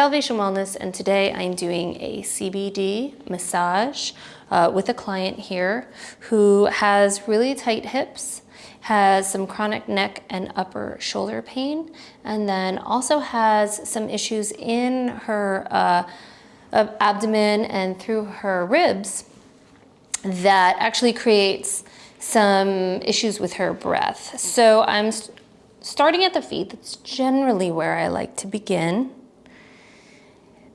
Salvation Wellness, and today I'm doing a CBD massage with a client here who has really tight hips, has some chronic neck and upper shoulder pain, and then also has some issues in her abdomen and through her ribs that actually creates some issues with her breath. So I'm starting at the feet. That's generally where I like to begin,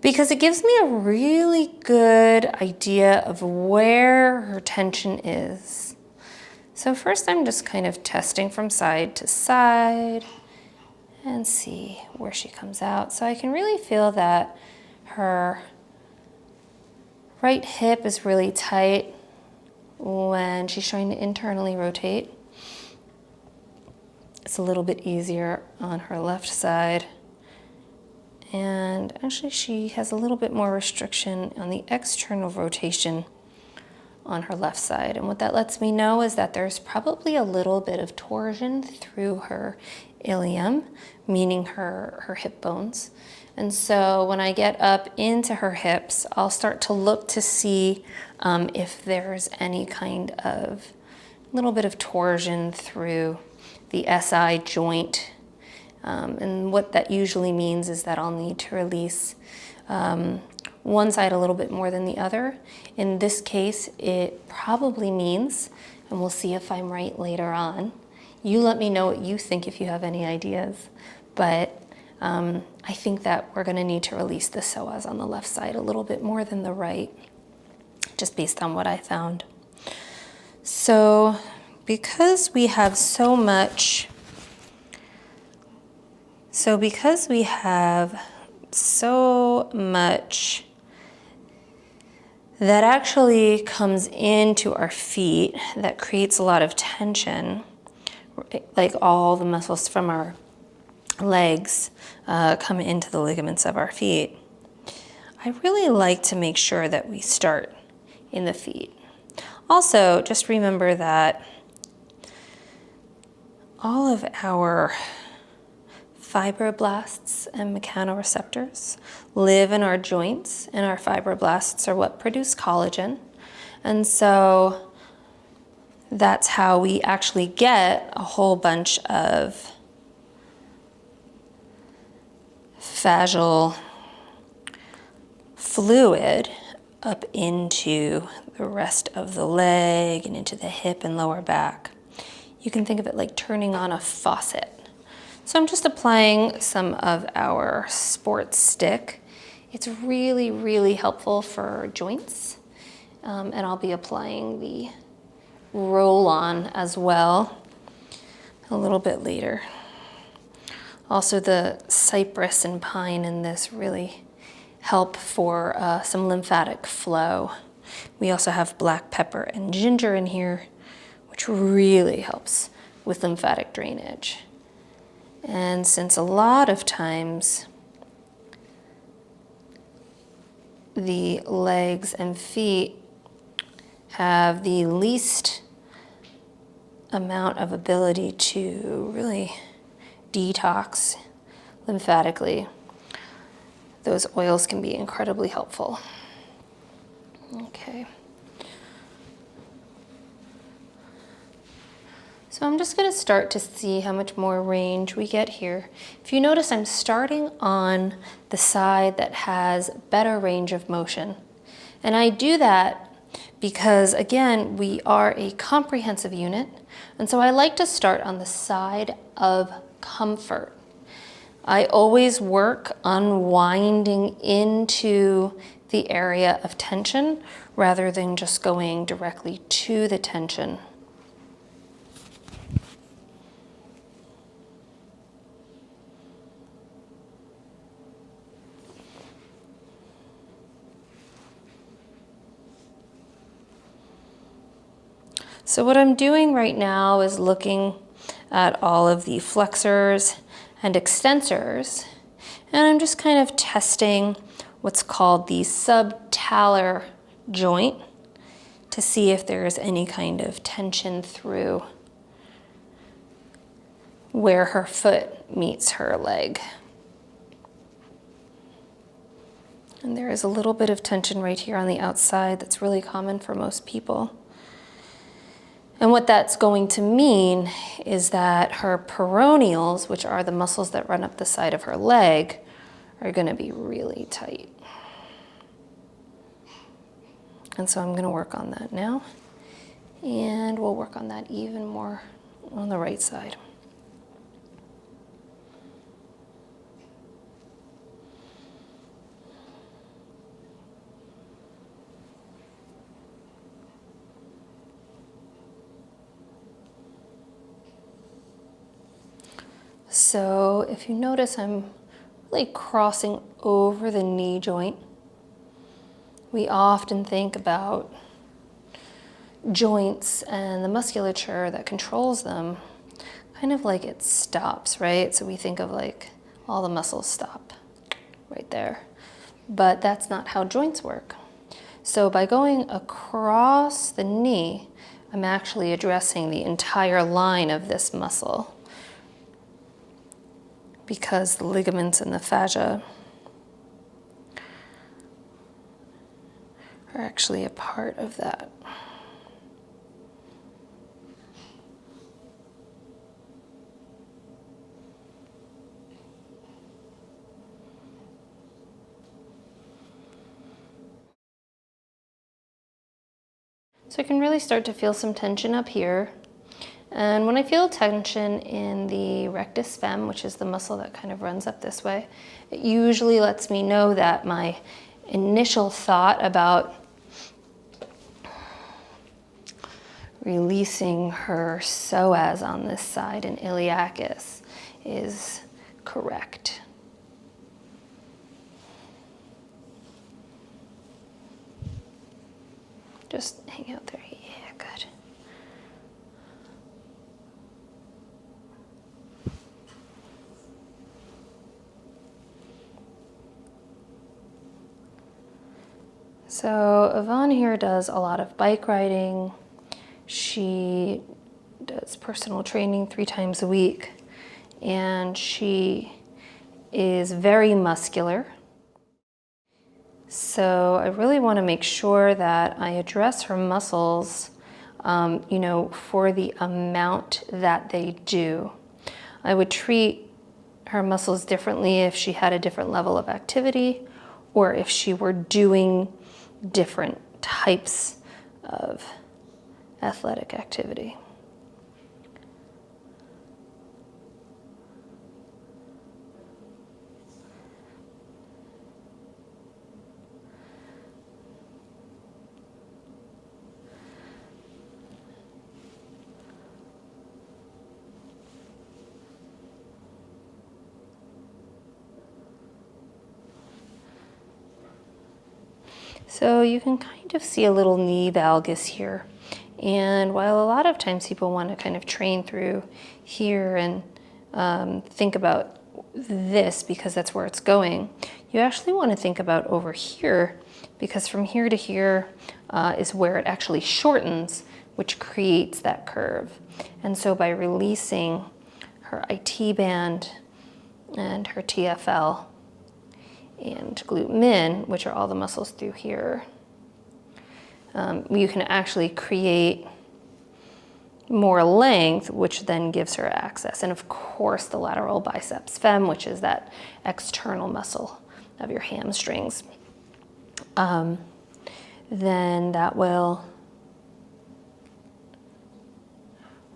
because it gives me a really good idea of where her tension is. So first I'm just kind of testing from side to side and see where she comes out. So I can really feel that her right hip is really tight when she's trying to internally rotate. It's a little bit easier on her left side. And actually she has a little bit more restriction on the external rotation on her left side. And what that lets me know is that there's probably a little bit of torsion through her ilium, meaning her hip bones. And so when I get up into her hips, I'll start to look to see if there's any kind of little bit of torsion through the SI joint. And what that usually means is that I'll need to release one side a little bit more than the other. In this case, it probably means, and we'll see if I'm right later on, you let me know what you think if you have any ideas, but I think that we're gonna need to release the psoas on the left side a little bit more than the right, just based on what I found. So because we have so much that actually comes into our feet that creates a lot of tension, like all the muscles from our legs come into the ligaments of our feet, I really like to make sure that we start in the feet. Also, just remember that all of our fibroblasts and mechanoreceptors live in our joints, and our fibroblasts are what produce collagen. And so that's how we actually get a whole bunch of fascial fluid up into the rest of the leg and into the hip and lower back. You can think of it like turning on a faucet. So I'm just applying some of our sports stick. It's really, really helpful for joints. And I'll be applying the roll-on as well a little bit later. Also, the cypress and pine in this really help for some lymphatic flow. We also have black pepper and ginger in here, which really helps with lymphatic drainage. And since a lot of times the legs and feet have the least amount of ability to really detox lymphatically, those oils can be incredibly helpful. Okay. So I'm just going to start to see how much more range we get here. If you notice, I'm starting on the side that has better range of motion. And I do that because, again, we are a comprehensive unit. And so I like to start on the side of comfort. I always work unwinding into the area of tension rather than just going directly to the tension. So what I'm doing right now is looking at all of the flexors and extensors, and I'm just kind of testing what's called the subtalar joint to see if there's any kind of tension through where her foot meets her leg. And there is a little bit of tension right here on the outside that's really common for most people. And what that's going to mean is that her peroneals, which are the muscles that run up the side of her leg, are going to be really tight. And so I'm going to work on that now. And we'll work on that even more on the right side. So if you notice, I'm really crossing over the knee joint. We often think about joints and the musculature that controls them kind of like it stops, right? So we think of like all the muscles stop right there. But that's not how joints work. So by going across the knee, I'm actually addressing the entire line of this muscle, because the ligaments and the fascia are actually a part of that. So I can really start to feel some tension up here. And when I feel tension in the rectus fem, which is the muscle that kind of runs up this way, it usually lets me know that my initial thought about releasing her psoas on this side and iliacus is correct. Just hang out there. Yeah, good. So Yvonne here does a lot of bike riding. She does personal training 3 times a week, and she is very muscular. So I really want to make sure that I address her muscles, for the amount that they do. I would treat her muscles differently if she had a different level of activity, or if she were doing different types of athletic activity. So you can kind of see a little knee valgus here. And while a lot of times people want to kind of train through here and think about this because that's where it's going, you actually want to think about over here, because from here to here is where it actually shortens, which creates that curve. And so by releasing her IT band and her TFL and glute min, which are all the muscles through here, you can actually create more length, which then gives her access. And of course, the lateral biceps fem, which is that external muscle of your hamstrings. Then that will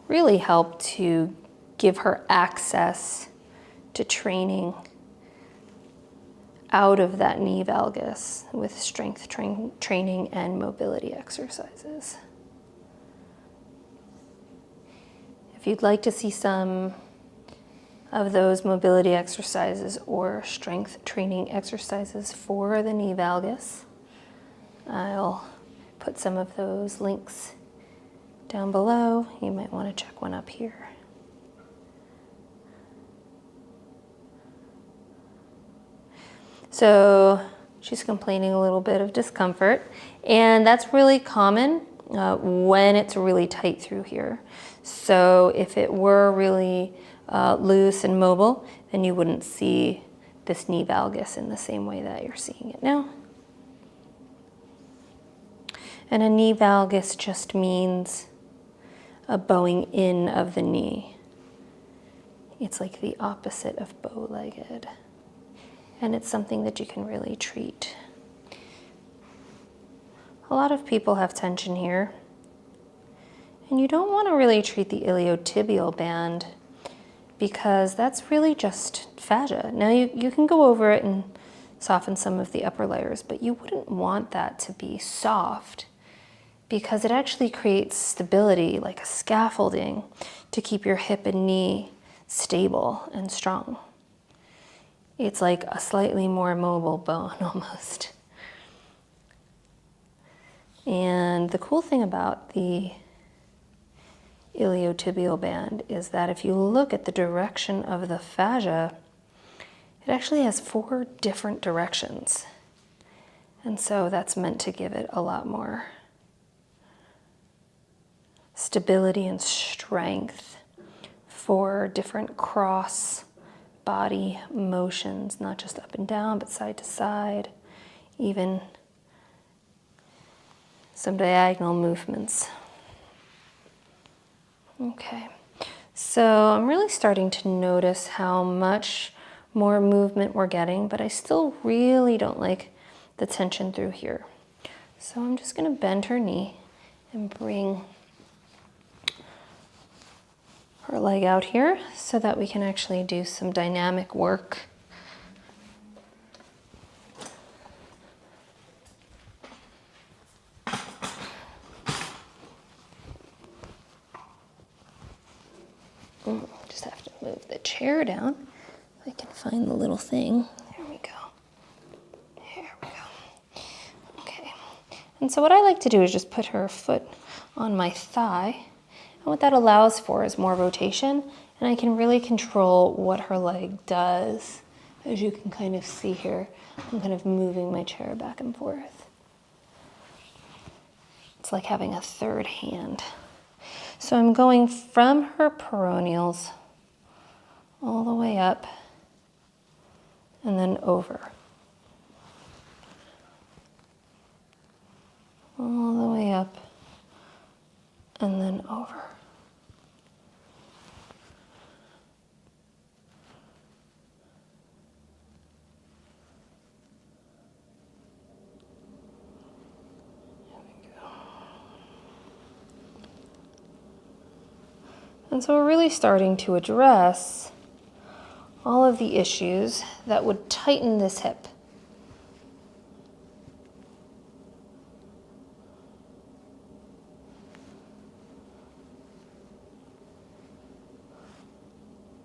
really help to give her access to training out of that knee valgus with strength training and mobility exercises. If you'd like to see some of those mobility exercises or strength training exercises for the knee valgus, I'll put some of those links down below. You might want to check one up here. So she's complaining a little bit of discomfort, and that's really common when it's really tight through here. So if it were really loose and mobile, then you wouldn't see this knee valgus in the same way that you're seeing it now. And a knee valgus just means a bowing in of the knee. It's like the opposite of bow-legged. And it's something that you can really treat. A lot of people have tension here. And you don't want to really treat the iliotibial band because that's really just fascia. Now you can go over it and soften some of the upper layers, but you wouldn't want that to be soft because it actually creates stability, like a scaffolding, to keep your hip and knee stable and strong. It's like a slightly more mobile bone almost. And the cool thing about the iliotibial band is that if you look at the direction of the fascia, it actually has 4 different directions. And so that's meant to give it a lot more stability and strength for different cross body motions, not just up and down, but side to side, even some diagonal movements. Okay, so I'm really starting to notice how much more movement we're getting, but I still really don't like the tension through here. So I'm just going to bend her knee and bring her leg out here so that we can actually do some dynamic work. Just have to move the chair down. If I can find the little thing. There we go. There we go. Okay. And so what I like to do is just put her foot on my thigh. And what that allows for is more rotation. And I can really control what her leg does. As you can kind of see here, I'm kind of moving my chair back and forth. It's like having a third hand. So I'm going from her peroneals all the way up and then over. All the way up and then over. And so we're really starting to address all of the issues that would tighten this hip.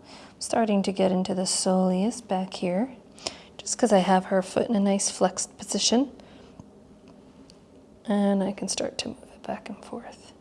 I'm starting to get into the soleus back here, just because I have her foot in a nice flexed position. And I can start to move it back and forth.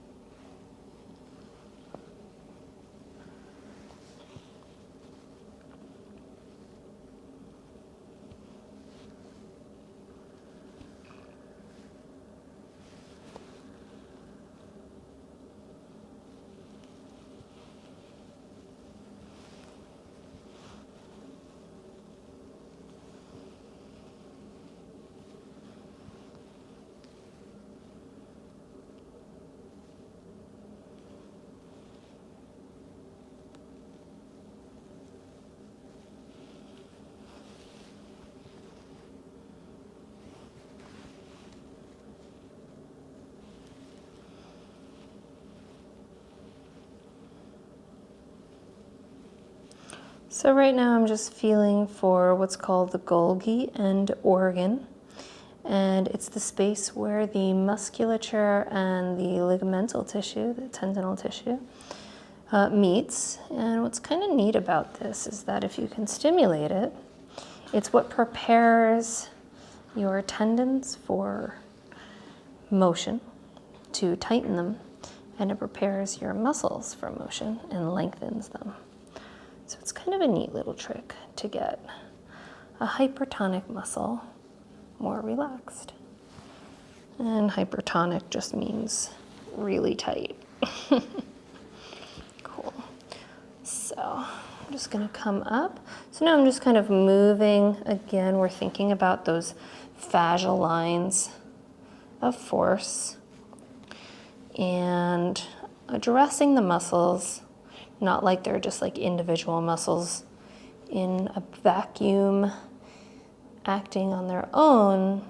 So right now I'm just feeling for what's called the Golgi end organ, and it's the space where the musculature and the ligamental tissue, the tendinal tissue, meets. And what's kind of neat about this is that if you can stimulate it, it's what prepares your tendons for motion, to tighten them, and it prepares your muscles for motion and lengthens them. So it's kind of a neat little trick to get a hypertonic muscle more relaxed. And hypertonic just means really tight. Cool. So I'm just going to come up. So now I'm just kind of moving. Again, we're thinking about those fascial lines of force. and addressing the muscles, not like they're just like individual muscles in a vacuum acting on their own,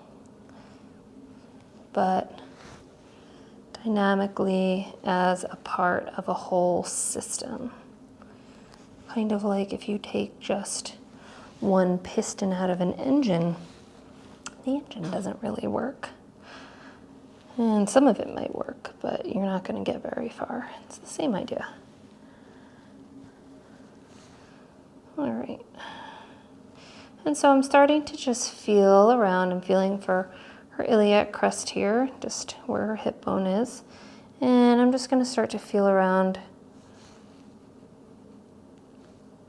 but dynamically as a part of a whole system. Kind of like if you take just one piston out of an engine, the engine doesn't really work. And some of it might work, but you're not going to get very far. It's the same idea. All right. And so I'm starting to just feel around. I'm feeling for her iliac crest here, just where her hip bone is. And I'm just going to start to feel around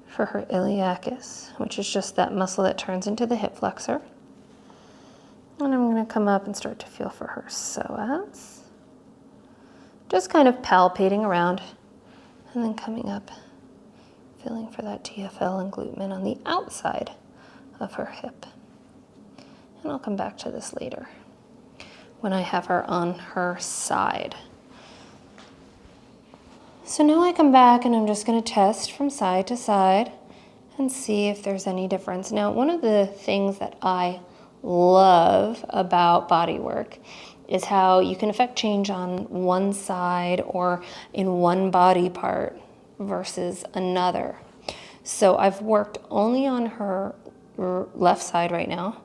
for her iliacus, which is just that muscle that turns into the hip flexor. And I'm going to come up and start to feel for her psoas. Just kind of palpating around and then coming up, feeling for that TFL and gluten on the outside of her hip. And I'll come back to this later when I have her on her side. So now I come back and I'm just going to test from side to side and see if there's any difference. Now, one of the things that I love about body work is how you can affect change on one side or in one body part versus another. So I've worked only on her left side right now,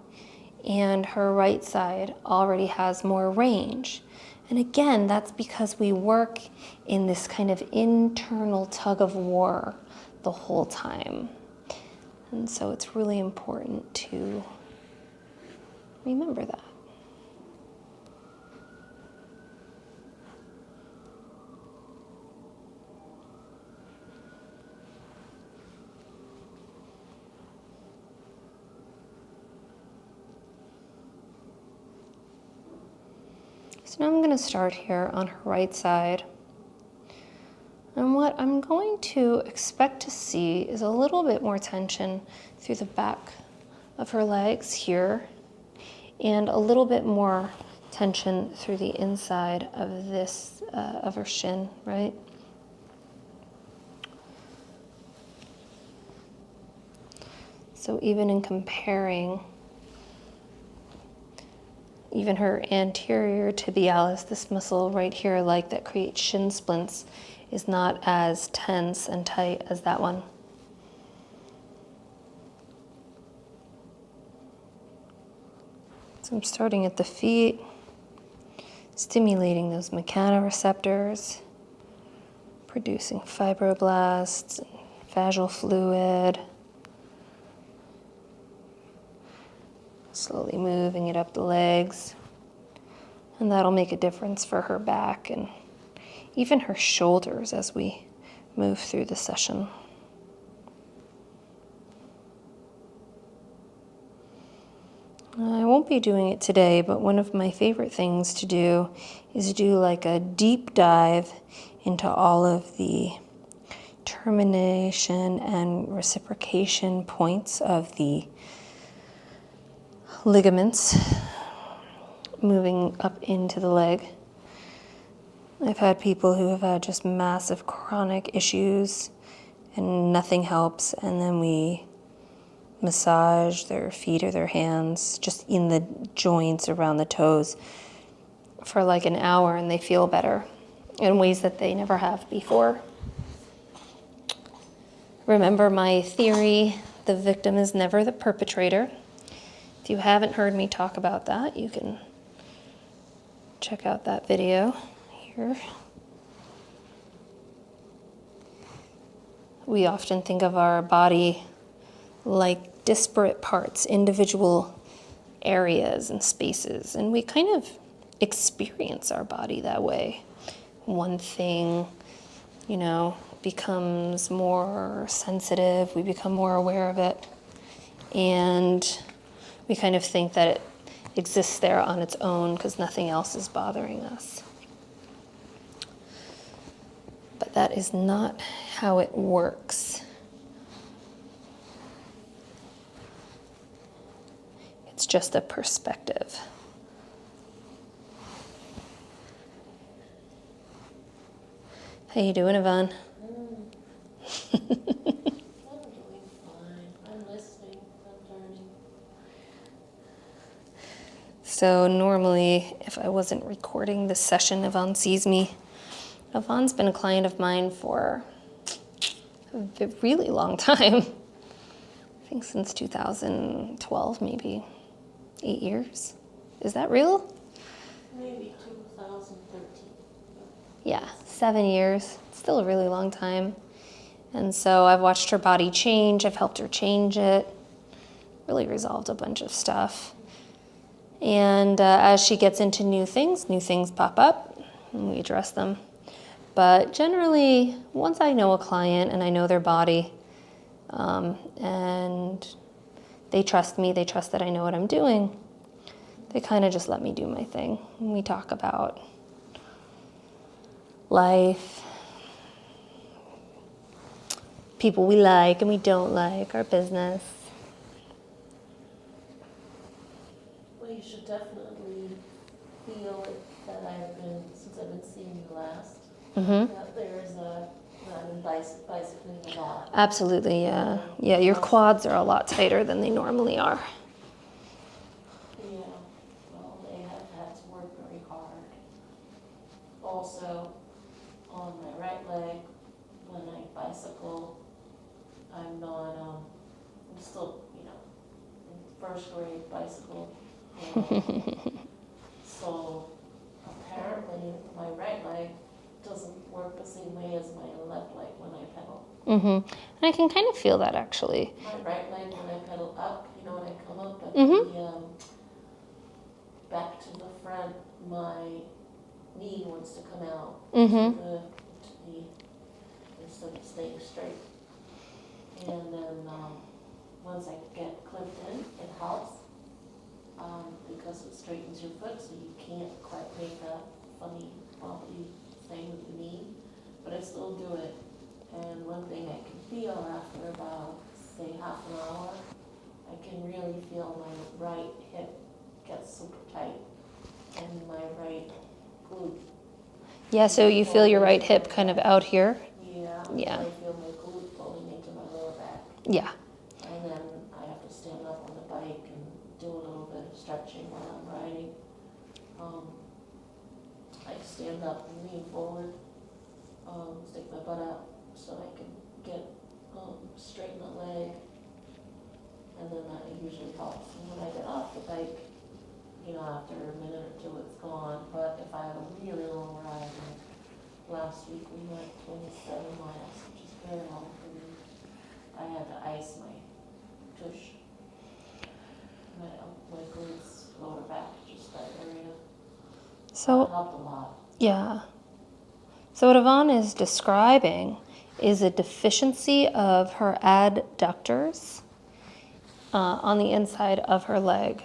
and her right side already has more range. And again, that's because we work in this kind of internal tug of war the whole time. And so it's really important to remember that. So now I'm going to start here on her right side. And what I'm going to expect to see is a little bit more tension through the back of her legs here, and a little bit more tension through the inside of this, of her shin, right? So even in comparing even her anterior tibialis, this muscle right here, like that creates shin splints, is not as tense and tight as that one. So I'm starting at the feet, stimulating those mechanoreceptors, producing fibroblasts, and vagal fluid. Slowly moving it up the legs. And that'll make a difference for her back and even her shoulders as we move through the session. I won't be doing it today, but one of my favorite things to do is do like a deep dive into all of the termination and reciprocation points of the ligaments moving up into the leg. I've had people who have had just massive chronic issues and nothing helps, and then we massage their feet or their hands just in the joints around the toes for like an hour, and they feel better in ways that they never have before. Remember my theory, the victim is never the perpetrator. If you haven't heard me talk about that, you can check out that video here. We often think of our body like disparate parts, individual areas and spaces, and we kind of experience our body that way. One thing, becomes more sensitive, we become more aware of it, and we kind of think that it exists there on its own because nothing else is bothering us. But that is not how it works. It's just a perspective. How you doing, Yvonne? I'm doing fine. I'm listening. I'm learning. So normally, if I wasn't recording this session, Yvonne sees me. Yvonne's been a client of mine for a really long time. I think since 2012, maybe 8 years. Is that real? Maybe 2013. Yeah, 7 years. Still a really long time. And so I've watched her body change. I've helped her change it. Really resolved a bunch of stuff. And as she gets into new things pop up, and we address them. But generally, once I know a client and I know their body, and they trust me, they trust that I know what I'm doing, they kind of just let me do my thing. And we talk about life, people we like and we don't like, our business. Well, you should definitely feel it that since I've been seeing you last, that there's that I've been bicycling a lot. Absolutely, yeah. Yeah, your quads are a lot tighter than they normally are. Yeah, well, they have had to work very hard. Also, on my right leg, when I bicycle, I'm not, I'm still, in first grade bicycle. So apparently my right leg doesn't work the same way as my left leg when I pedal. And I can kind of feel that actually. My right leg when I pedal up, when I come up at the, back to the front, my knee wants to come out instead of staying straight. And then once I get clipped in, it helps because it straightens your foot, so you can't quite make that funny wobbly thing with the knee. But I still do it. And one thing I can feel after about, say, half an hour, I can really feel my right hip get super tight and my right glute. Yeah, so you feel your right hip kind of out here? Yeah. I feel my glute pulling into my lower back. Yeah. And then I have to stand up on the bike and do a little bit of stretching while I'm riding. I stand up and lean forward, stick my butt out so I can straighten the leg. And then that usually helps. And when I get off the bike, after a minute or two, it's gone. But if I have a really long ride, like last week we went 27 miles, which is very long for me. I had to ice my tush, my glutes, lower back, just that area. So that helped a lot. Yeah. So what Yvonne is describing is a deficiency of her adductors on the inside of her leg.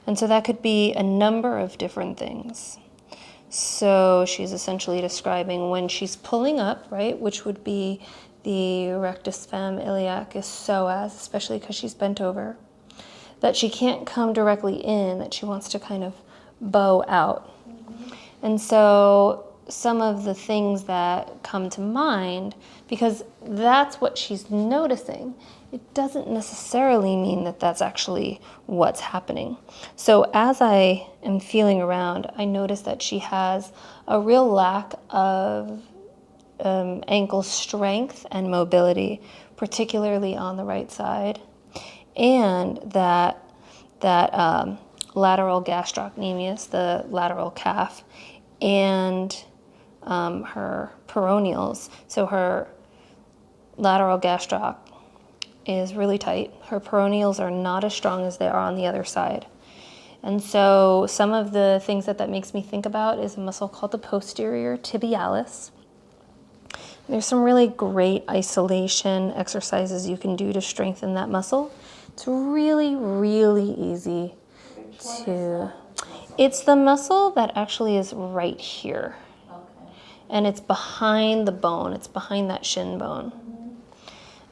And so that could be a number of different things. So she's essentially describing when she's pulling up, right, which would be the rectus fem iliacus psoas, especially because she's bent over, that she can't come directly in, that she wants to kind of bow out. And so some of the things that come to mind, because that's what she's noticing, it doesn't necessarily mean that that's actually what's happening. So as I am feeling around, I notice that she has a real lack of ankle strength and mobility, particularly on the right side, and that lateral gastrocnemius, the lateral calf, and her peroneals. So her lateral gastroc is really tight. Her peroneals are not as strong as they are on the other side. And so some of the things that makes me think about is a muscle called the posterior tibialis. There's some really great isolation exercises you can do to strengthen that muscle. It's really, really easy to... It's the muscle that actually is right here. Okay. And it's behind the bone. It's behind that shin bone.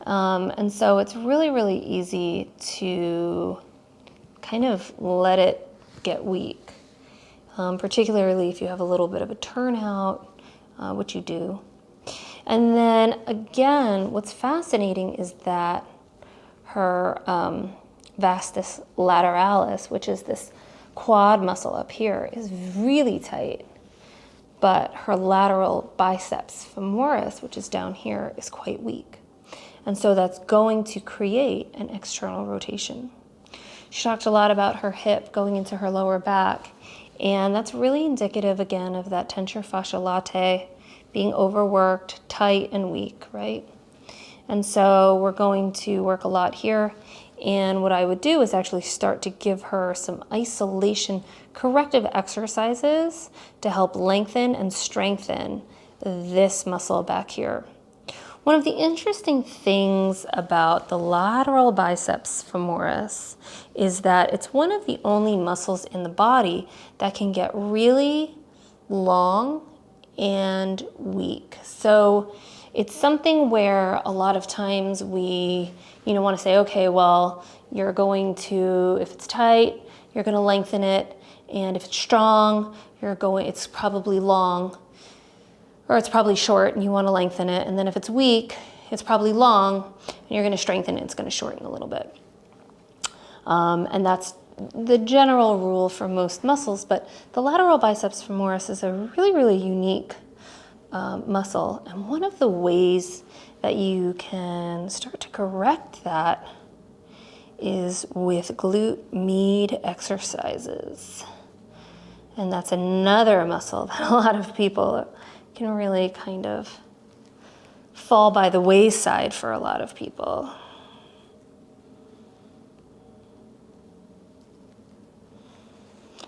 And so it's really, really easy to kind of let it get weak, particularly if you have a little bit of a turnout, which you do. And then again, what's fascinating is that her vastus lateralis, which is this quad muscle up here, is really tight. But her lateral biceps femoris, which is down here, is quite weak. And so that's going to create an external rotation. She talked a lot about her hip going into her lower back, and that's really indicative, again, of that tensor fascia latae being overworked, tight, and weak, right? And so we're going to work a lot here. And what I would do is actually start to give her some isolation corrective exercises to help lengthen and strengthen this muscle back here. One of the interesting things about the lateral biceps femoris is that it's one of the only muscles in the body that can get really long and weak. So it's something where a lot of times we, want to say, okay, well, you're going to, if it's tight, you're going to lengthen it. And if it's strong, it's probably long, or it's probably short and you want to lengthen it. And then if it's weak, it's probably long and you're going to strengthen it. It's going to shorten a little bit. And that's the general rule for most muscles, but the lateral biceps femoris is a really, really unique muscle. And one of the ways that you can start to correct that is with glute med exercises. And that's another muscle that a lot of people can really kind of fall by the wayside for a lot of people.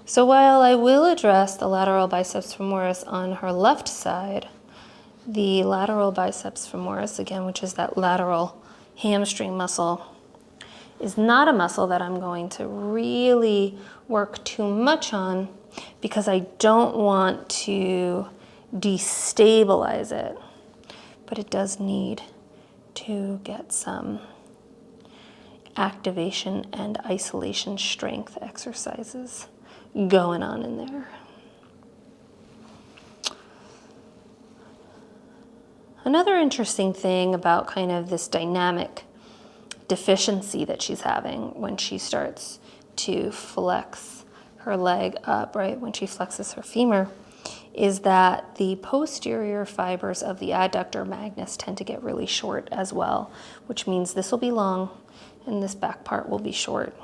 So while I will address the lateral biceps femoris on her left side, the lateral biceps femoris, again, which is that lateral hamstring muscle, is not a muscle that I'm going to really work too much on because I don't want to destabilize it. But it does need to get some activation and isolation strength exercises going on in there. Another interesting thing about kind of this dynamic deficiency that she's having when she starts to flex her leg up, right, when she flexes her femur, is that the posterior fibers of the adductor magnus tend to get really short as well, which means this will be long and this back part will be short.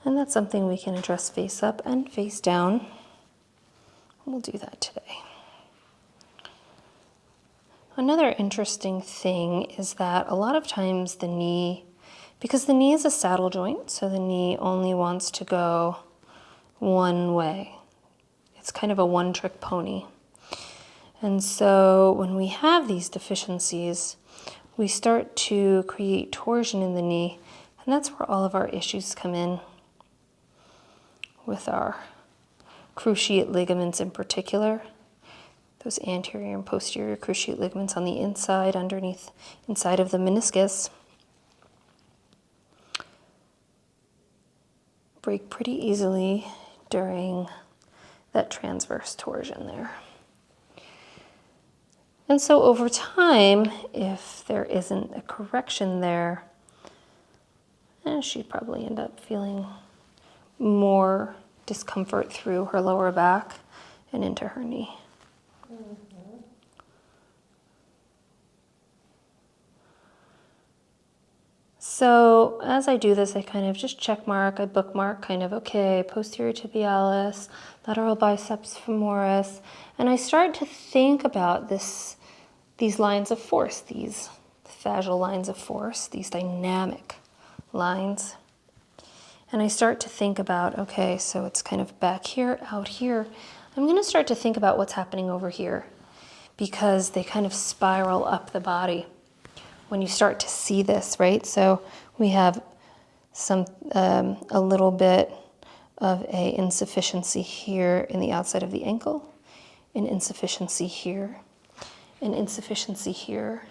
And that's something we can address face up and face down. We'll do that today. Another interesting thing is that a lot of times the knee, because the knee is a saddle joint, so the knee only wants to go one way. It's kind of a one-trick pony. And so when we have these deficiencies, we start to create torsion in the knee, and that's where all of our issues come in with our cruciate ligaments in particular, those anterior and posterior cruciate ligaments on the inside, inside of the meniscus, break pretty easily during that transverse torsion there. And so over time, if there isn't a correction there, she'd probably end up feeling more discomfort through her lower back and into her knee. Mm-hmm. So as I do this, I kind of just check mark, I bookmark kind of, okay, posterior tibialis, lateral biceps femoris, and I start to think about these lines of force, these fascial lines of force, these dynamic lines. And I start to think about, okay, so it's kind of back here, out here. I'm going to start to think about what's happening over here because they kind of spiral up the body when you start to see this, right? So we have a little bit of a insufficiency here in the outside of the ankle, an insufficiency here, an insufficiency here.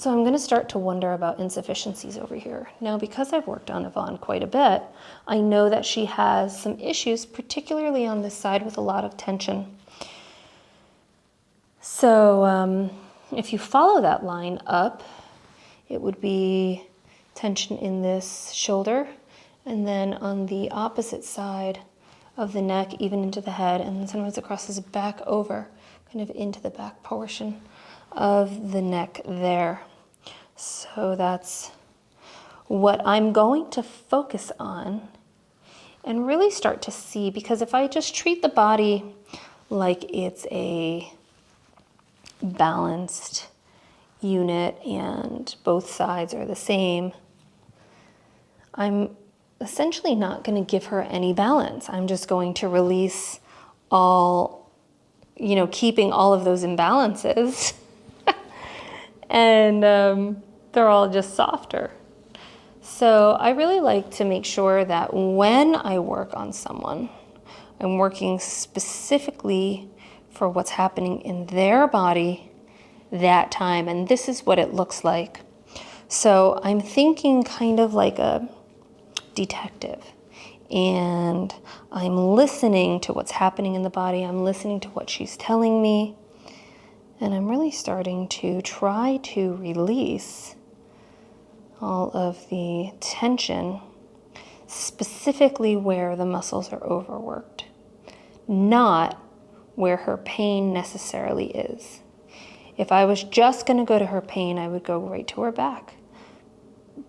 So I'm going to start to wonder about insufficiencies over here. Now, because I've worked on Yvonne quite a bit, I know that she has some issues, particularly on this side with a lot of tension. So if you follow that line up, it would be tension in this shoulder, and then on the opposite side of the neck, even into the head, and then sometimes it crosses back over, kind of into the back portion of the neck there. So that's what I'm going to focus on and really start to see, because if I just treat the body like it's a balanced unit and both sides are the same, I'm essentially not going to give her any balance. I'm just going to release all, keeping all of those imbalances and they're all just softer. So I really like to make sure that when I work on someone, I'm working specifically for what's happening in their body that time, and this is what it looks like. So I'm thinking kind of like a detective, and I'm listening to what's happening in the body. I'm listening to what she's telling me, and I'm really starting to try to release all of the tension, specifically where the muscles are overworked, not where her pain necessarily is. If I was just going to go to her pain, I would go right to her back.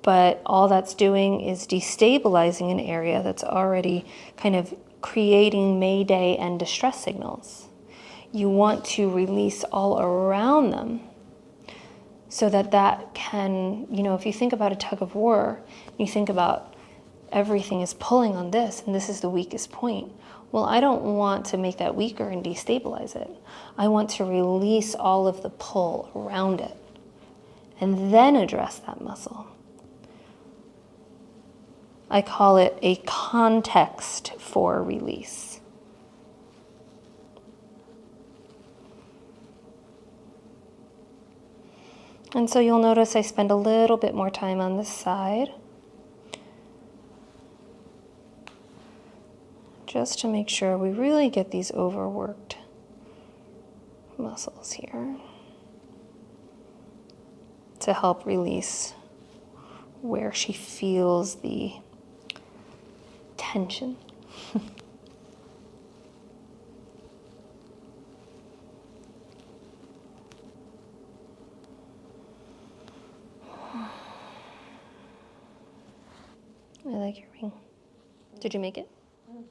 But all that's doing is destabilizing an area that's already kind of creating mayday and distress signals. You want to release all around them so that can, if you think about a tug of war, you think about everything is pulling on this and this is the weakest point. Well, I don't want to make that weaker and destabilize it. I want to release all of the pull around it and then address that muscle. I call it a context for release. And so you'll notice I spend a little bit more time on this side, just to make sure we really get these overworked muscles here to help release where she feels the tension. I like your ring. Did you make it? Mm-hmm.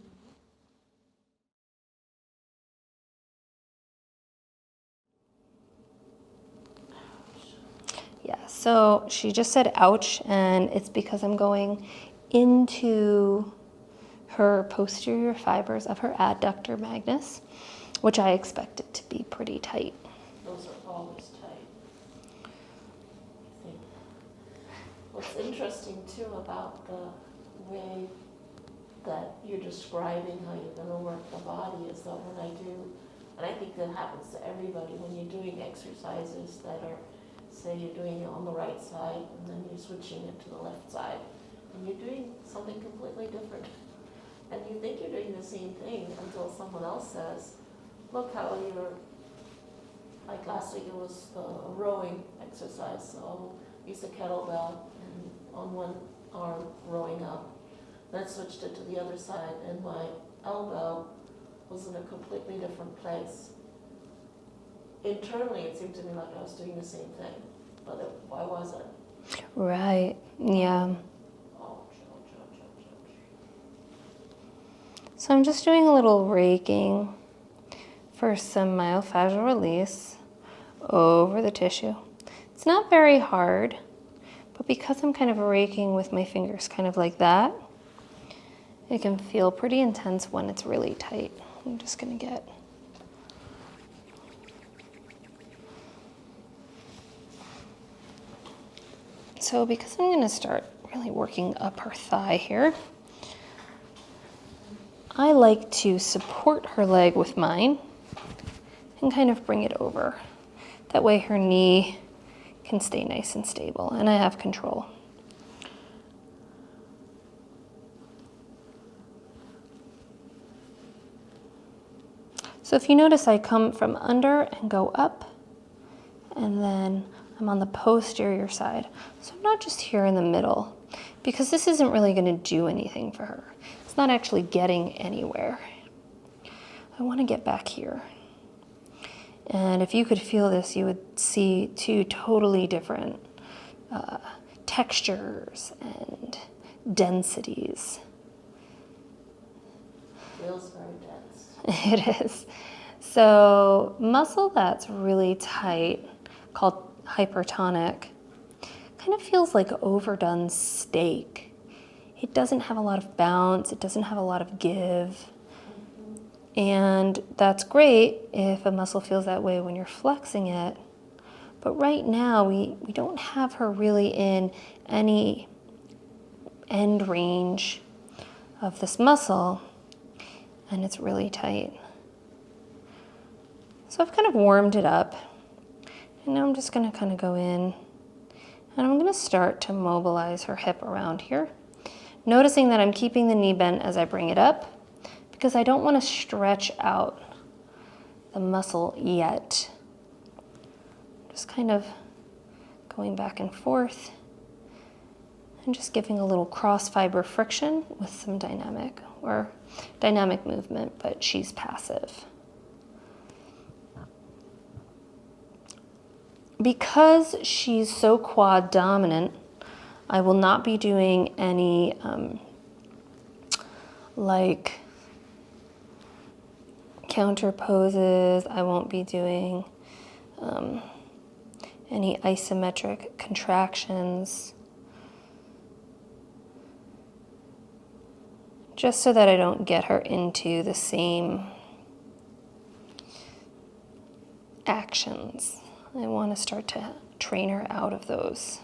Yeah, so she just said ouch, and it's because I'm going into her posterior fibers of her adductor magnus, which I expect it to be pretty tight. Those are always tight. I think what's interesting too about the way that you're describing how you're going to work the body is that when I do, and I think that happens to everybody, when you're doing exercises that are, say you're doing it on the right side and then you're switching it to the left side, and you're doing something completely different. And you think you're doing the same thing until someone else says, look how you're, like last week it was the rowing exercise, so I used a kettlebell and on one arm rowing up, then switched it to the other side and my elbow was in a completely different place. Internally it seemed to me like I was doing the same thing, but why wasn't? Right, yeah. So I'm just doing a little raking for some myofascial release over the tissue. It's not very hard, but because I'm kind of raking with my fingers kind of like that, it can feel pretty intense when it's really tight. I'm just gonna get so because I'm gonna start really working up her thigh here, I like to support her leg with mine and kind of bring it over. That way her knee can stay nice and stable, and I have control. So if you notice, I come from under and go up, and then I'm on the posterior side. So I'm not just here in the middle, because this isn't really going to do anything for her. It's not actually getting anywhere. I want to get back here. And if you could feel this, you would see two totally different textures and densities. Feels very dense. It is. So muscle that's really tight, called hypertonic, kind of feels like overdone steak. It doesn't have a lot of bounce. It doesn't have a lot of give. And that's great if a muscle feels that way when you're flexing it. But right now, we don't have her really in any end range of this muscle, and it's really tight. So I've kind of warmed it up, and now I'm just going to kind of go in, and I'm going to start to mobilize her hip around here, noticing that I'm keeping the knee bent as I bring it up, because I don't want to stretch out the muscle yet. Just kind of going back and forth and just giving a little cross fiber friction with some dynamic movement, but she's passive. Because she's so quad dominant, I will not be doing any like counter poses. I won't be doing any isometric contractions, just so that I don't get her into the same actions. I want to start to train her out of those.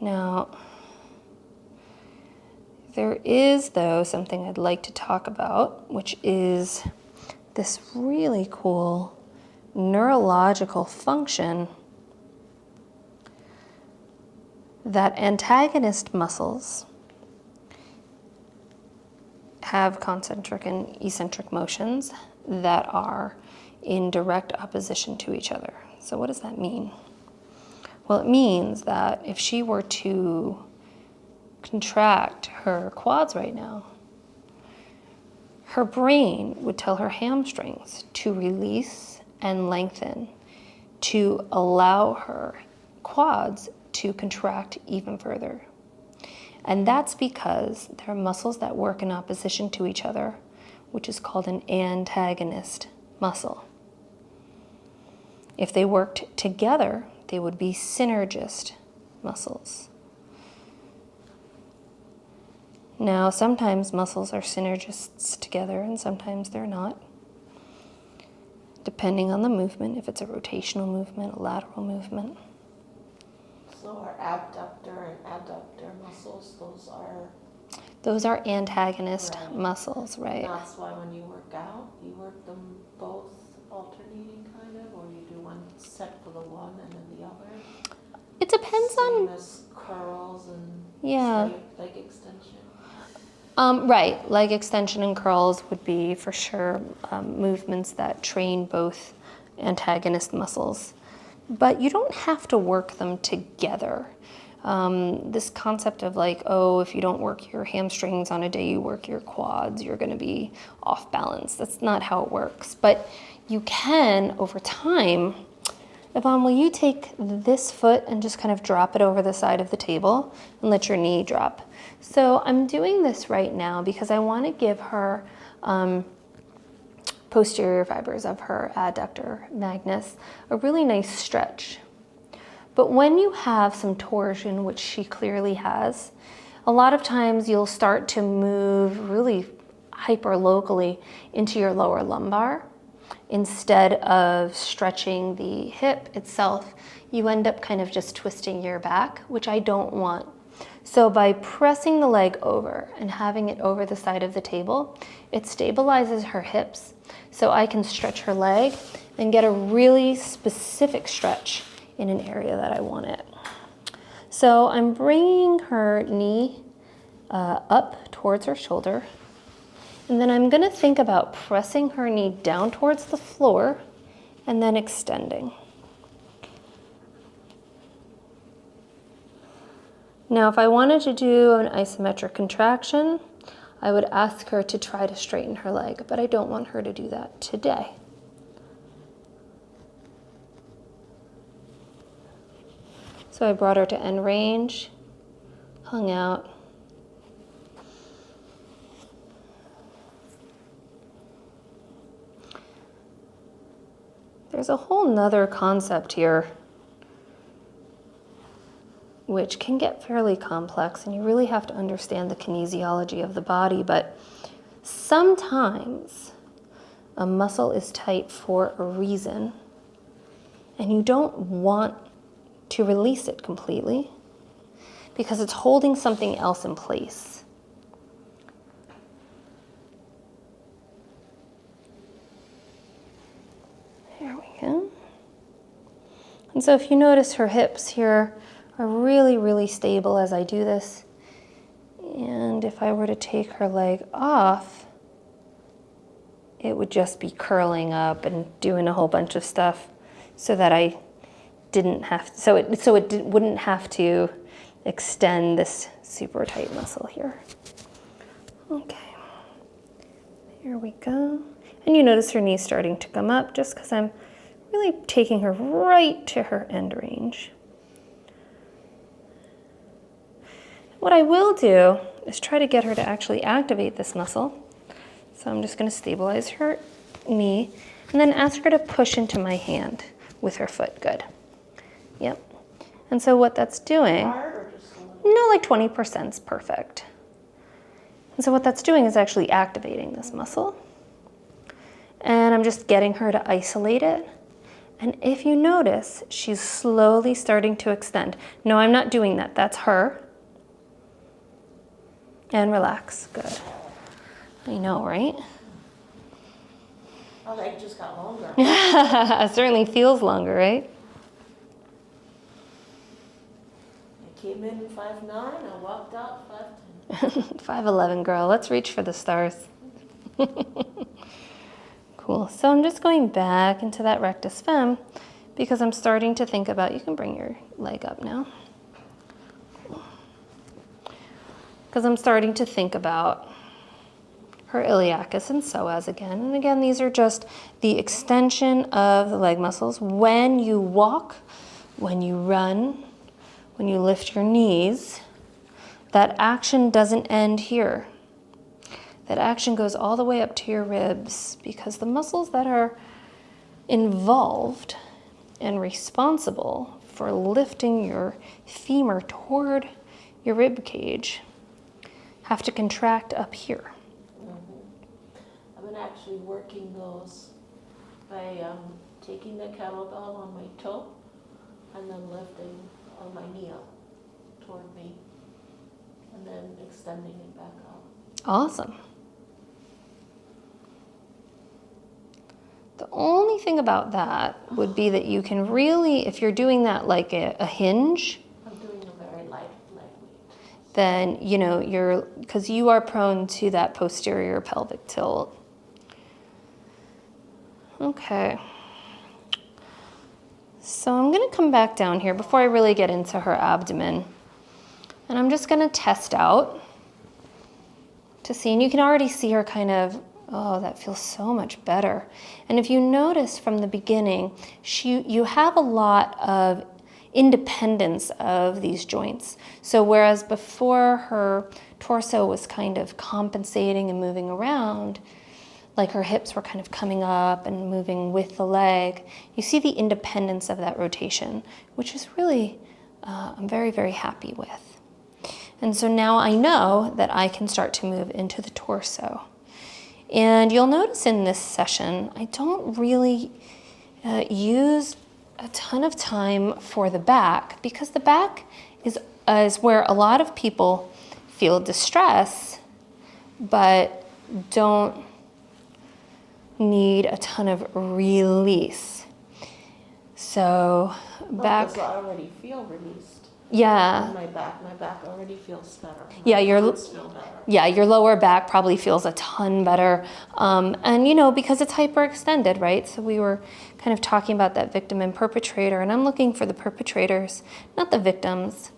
Now, there is, though, something I'd like to talk about, which is this really cool neurological function that antagonist muscles have concentric and eccentric motions that are in direct opposition to each other. So what does that mean? Well, it means that if she were to contract her quads right now, her brain would tell her hamstrings to release and lengthen to allow her quads to contract even further. And that's because there are muscles that work in opposition to each other, which is called an antagonist muscle. If they worked together, they would be synergist muscles. Now, sometimes muscles are synergists together and sometimes they're not, depending on the movement, if it's a rotational movement, a lateral movement. So our abductor and adductor muscles, those are antagonist right. muscles, right? And that's why when you work out, you work them both alternating kind of, or you do one set for the one and then the other? It depends Same on... as curls and Yeah. leg extension? Right, leg extension and curls would be for sure movements that train both antagonist muscles. But you don't have to work them together. This concept of like, oh, if you don't work your hamstrings on a day you work your quads, you're going to be off balance. That's not how it works. But you can, over time, Yvonne, will you take this foot and just kind of drop it over the side of the table and let your knee drop? So I'm doing this right now because I want to give her posterior fibers of her adductor magnus a really nice stretch. But when you have some torsion, which she clearly has, a lot of times you'll start to move really hyperlocally into your lower lumbar. Instead of stretching the hip itself, you end up kind of just twisting your back, which I don't want. So by pressing the leg over and having it over the side of the table, it stabilizes her hips so I can stretch her leg and get a really specific stretch in an area that I want it. So I'm bringing her knee up towards her shoulder, and then I'm gonna think about pressing her knee down towards the floor and then extending. Now, if I wanted to do an isometric contraction, I would ask her to try to straighten her leg, but I don't want her to do that today. So I brought her to end range, hung out. There's a whole nother concept here which can get fairly complex, and you really have to understand the kinesiology of the body, but sometimes a muscle is tight for a reason, and you don't want to release it completely because it's holding something else in place. There we go. And so if you notice, her hips here are really, really stable as I do this. And if I were to take her leg off, it would just be curling up and doing a whole bunch of stuff so that I didn't have to, wouldn't have to extend this super tight muscle here. Okay, here we go. And you notice her knee's starting to come up just because I'm really taking her right to her end range. What I will do is try to get her to actually activate this muscle. So I'm just going to stabilize her knee and then ask her to push into my hand with her foot. Good. Yep. And so what that's doing, no, like 20% is perfect. And so what that's doing is actually activating this muscle. And I'm just getting her to isolate it. And if you notice, she's slowly starting to extend. No, I'm not doing that. That's her. And relax. Good. I know, right? Oh, they just got longer. It certainly feels longer, right? I came in 5'9", I walked out 5'10". 5'11", girl. Let's reach for the stars. Cool. So I'm just going back into that rectus fem because I'm starting to think about, you can bring your leg up now. Because I'm starting to think about her iliacus and psoas again. And again, these are just the extension of the leg muscles. When you walk, when you run, when you lift your knees, that action doesn't end here. That action goes all the way up to your ribs because the muscles that are involved and responsible for lifting your femur toward your rib cage have to contract up here. I've been actually working those by taking the kettlebell on my toe and then lifting on my knee up toward me and then extending it back up. Awesome. The only thing about that would be that you can really, if you're doing that like a hinge, I'm doing a very light weight. then, you know, because you are prone to that posterior pelvic tilt. Okay. So I'm going to come back down here before I really get into her abdomen. And I'm just going to test out to see, and you can already see her kind of, oh, that feels so much better. And if you notice from the beginning, you have a lot of independence of these joints. So whereas before her torso was kind of compensating and moving around, like her hips were kind of coming up and moving with the leg, you see the independence of that rotation, which is really, I'm very, very happy with. And so now I know that I can start to move into the torso. And you'll notice in this session, I don't really use a ton of time for the back because the back is where a lot of people feel distress, but don't need a ton of release. So back. Because I already feel released. Yeah. My back already feels better. Yeah, My arms feel better. Yeah, your lower back probably feels a ton better. And you know, because it's hyperextended, right? So we were kind of talking about that victim and perpetrator, and I'm looking for the perpetrators, not the victims.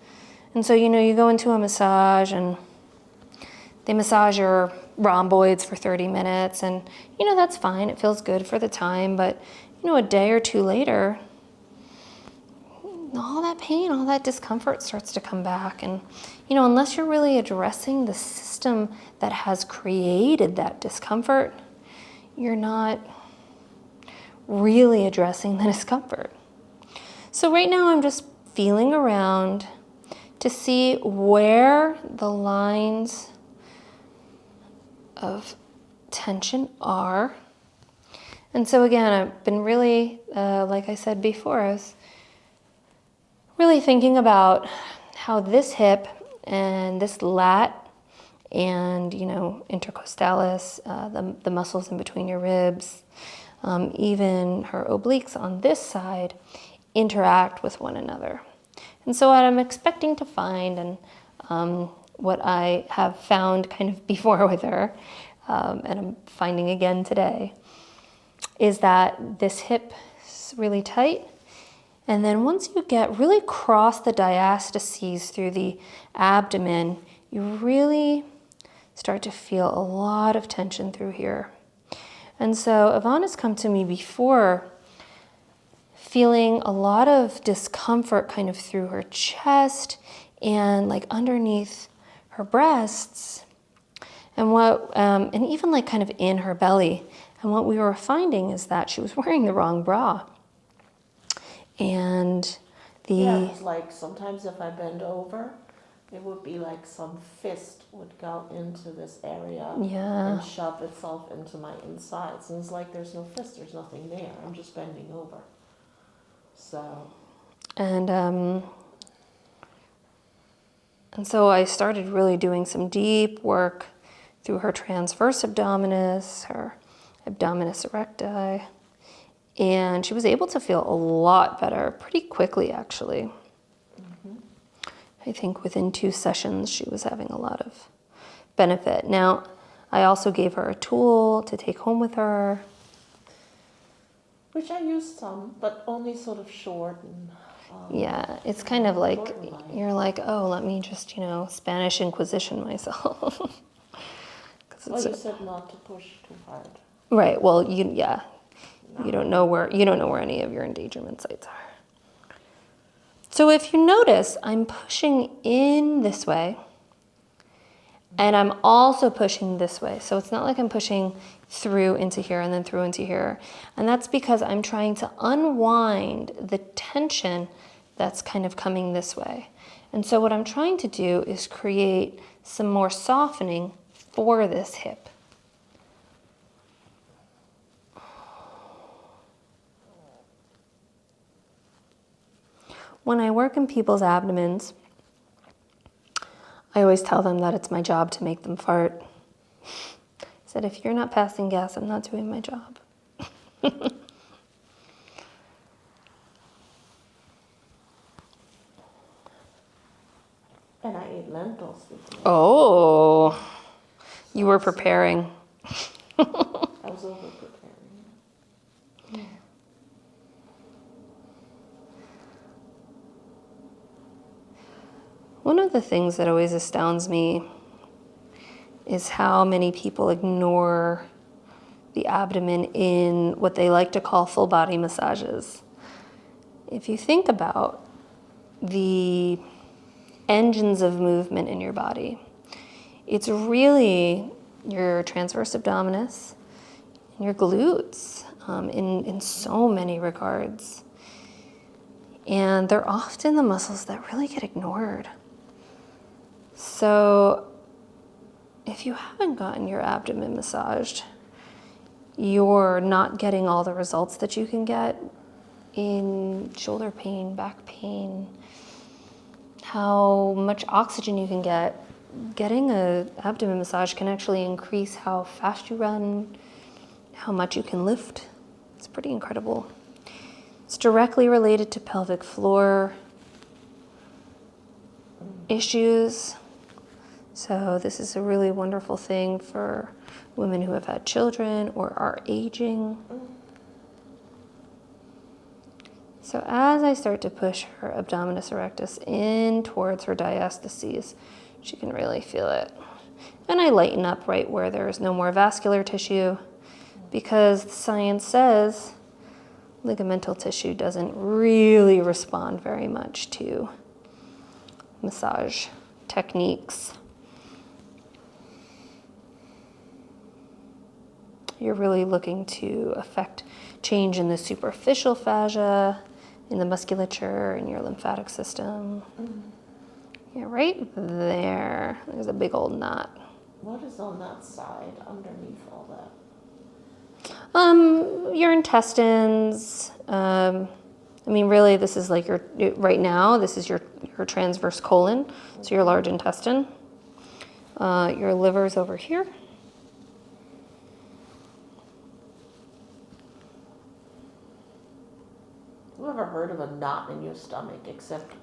And so, you know, you go into a massage and they massage your rhomboids for 30 minutes, and you know, that's fine. It feels good for the time, but you know, a day or two later, all that pain, all that discomfort starts to come back. And, you know, unless you're really addressing the system that has created that discomfort, you're not really addressing the discomfort. So right now I'm just feeling around to see where the lines of tension are. And so again, I've been really, like I said before, I was really thinking about how this hip and this lat and, you know, intercostalis, the muscles in between your ribs, even her obliques on this side interact with one another. And so what I'm expecting to find, and what I have found kind of before with her, and I'm finding again today, is that this hip is really tight. And then once you get really cross the diastases through the abdomen, you really start to feel a lot of tension through here. And so Yvonne has come to me before feeling a lot of discomfort kind of through her chest and like underneath her breasts, and and even like kind of in her belly. And what we were finding is that she was wearing the wrong bra. And yeah, it's like sometimes if I bend over, it would be like some fist would go into this area and shove itself into my insides. And it's like there's no fist, there's nothing there. I'm just bending over. So. And so I started really doing some deep work through her transverse abdominis, her abdominis erecti. And she was able to feel a lot better pretty quickly, actually. Mm-hmm. I think within 2 sessions, she was having a lot of benefit. Now, I also gave her a tool to take home with her. Which I used some, but only sort of short. And, yeah, it's kind of like, you're like, oh, let me just, you know, Spanish Inquisition myself. Well, you said not to push too hard. Right, well, yeah. You don't know where any of your endangerment sites are. So if you notice, I'm pushing in this way, and I'm also pushing this way. So it's not like I'm pushing through into here and then through into here. And that's because I'm trying to unwind the tension that's kind of coming this way. And so what I'm trying to do is create some more softening for this hip. When I work in people's abdomens, I always tell them that it's my job to make them fart. I said, if you're not passing gas, I'm not doing my job. And I ate lentils before. Oh, you were preparing. I was over preparing. Yeah. One of the things that always astounds me is how many people ignore the abdomen in what they like to call full body massages. If you think about the engines of movement in your body, it's really your transverse abdominis and your glutes in so many regards. And they're often the muscles that really get ignored. So if you haven't gotten your abdomen massaged, you're not getting all the results that you can get in shoulder pain, back pain, how much oxygen you can get. Getting an abdomen massage can actually increase how fast you run, how much you can lift. It's pretty incredible. It's directly related to pelvic floor issues. So this is a really wonderful thing for women who have had children or are aging. So as I start to push her abdominis erectus in towards her diastases, she can really feel it. And I lighten up right where there is no more vascular tissue, because the science says ligamental tissue doesn't really respond very much to massage techniques. You're really looking to affect change in the superficial fascia, in the musculature, in your lymphatic system. Yeah, right there. There's a big old knot. What is on that side underneath all that? Your intestines. I mean, really, this is like right now, this is your transverse colon, so your large intestine. Your liver's over here. Have you ever heard of a knot in your stomach, except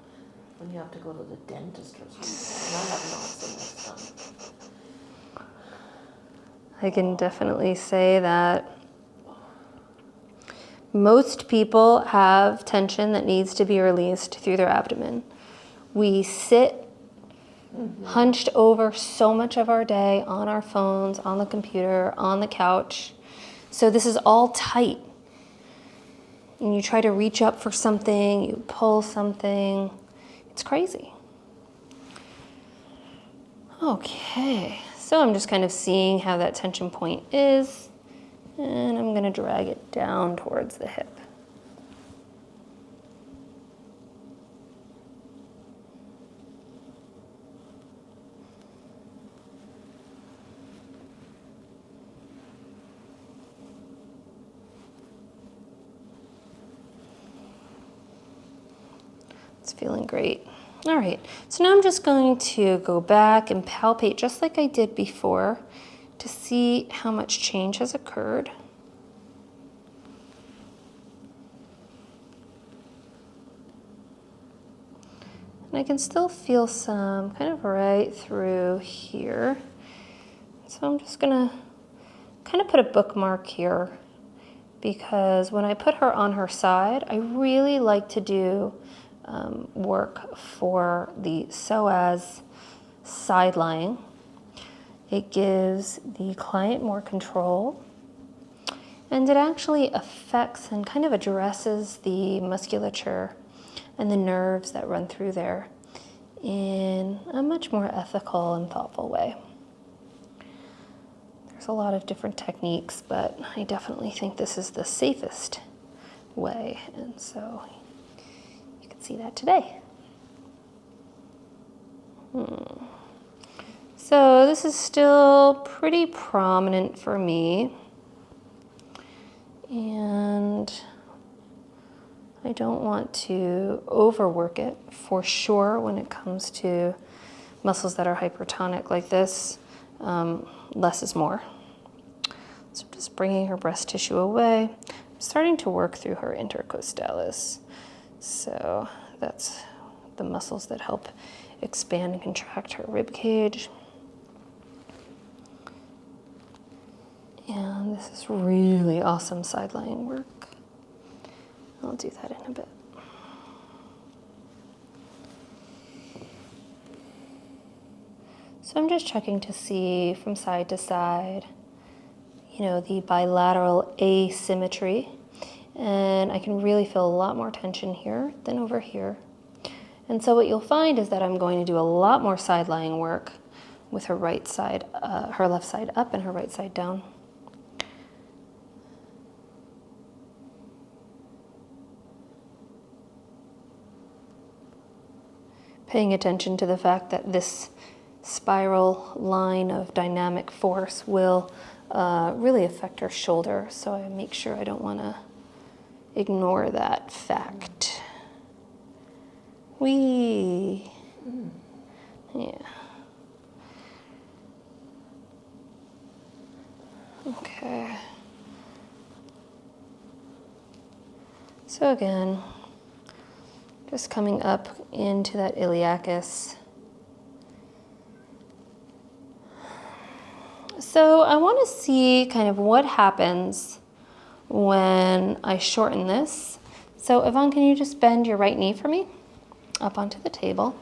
when you have to go to the dentist or something? And I have knots in my stomach. I can definitely say that most people have tension that needs to be released through their abdomen. We sit hunched over so much of our day on our phones, on the computer, on the couch. So this is all tight. And you try to reach up for something, you pull something. It's crazy. Okay, so I'm just kind of seeing how that tension point is, and I'm going to drag it down towards the hip. It's feeling great. All right, so now I'm just going to go back and palpate just like I did before to see how much change has occurred. And I can still feel some kind of right through here. So I'm just gonna kind of put a bookmark here, because when I put her on her side, I really like to do work for the psoas side lying. It gives the client more control, and it actually affects and kind of addresses the musculature and the nerves that run through there in a much more ethical and thoughtful way. There's a lot of different techniques, but I definitely think this is the safest way, and so you can see that today. So this is still pretty prominent for me, and I don't want to overwork it for sure when it comes to muscles that are hypertonic like this. Less is more. So I'm just bringing her breast tissue away. I'm starting to work through her intercostalis. So that's the muscles that help expand and contract her rib cage. And this is really awesome side lying work. I'll do that in a bit. So I'm just checking to see from side to side, the bilateral asymmetry. And I can really feel a lot more tension here than over here. And so what you'll find is that I'm going to do a lot more side lying work with her right side, her left side up and her right side down. Paying attention to the fact that this spiral line of dynamic force will really affect her shoulder, so I make sure I don't want to ignore that fact. Yeah. Okay. So again, just coming up into that iliacus. So I want to see kind of what happens when I shorten this. So Yvonne, can you just bend your right knee for me up onto the table?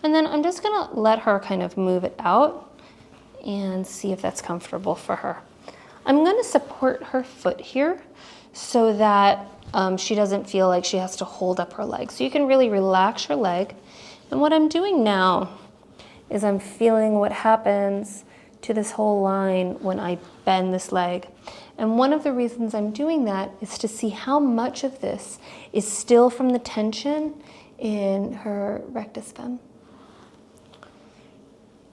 And then I'm just gonna let her kind of move it out and see if that's comfortable for her. I'm gonna support her foot here so that she doesn't feel like she has to hold up her leg. So you can really relax your leg. And what I'm doing now is I'm feeling what happens to this whole line when I bend this leg. And one of the reasons I'm doing that is to see how much of this is still from the tension in her rectus fem.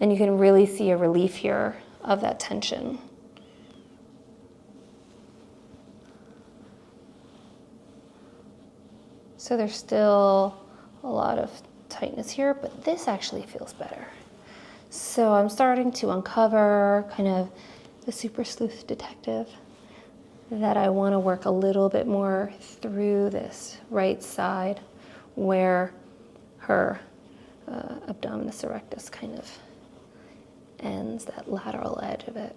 And you can really see a relief here of that tension. So there's still a lot of tightness here, but this actually feels better. So I'm starting to uncover kind of the super sleuth detective that I want to work a little bit more through this right side where her abdominis erectus kind of ends, that lateral edge of it.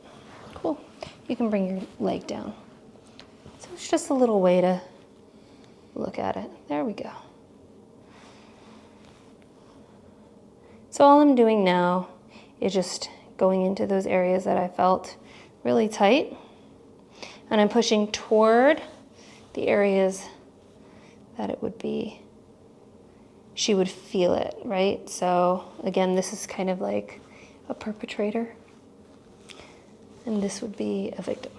Cool. You can bring your leg down. So it's just a little way to look at it. There we go. So all I'm doing now is just going into those areas that I felt really tight. And I'm pushing toward the areas that it would be, she would feel it, right? So again, this is kind of like a perpetrator, and this would be a victim.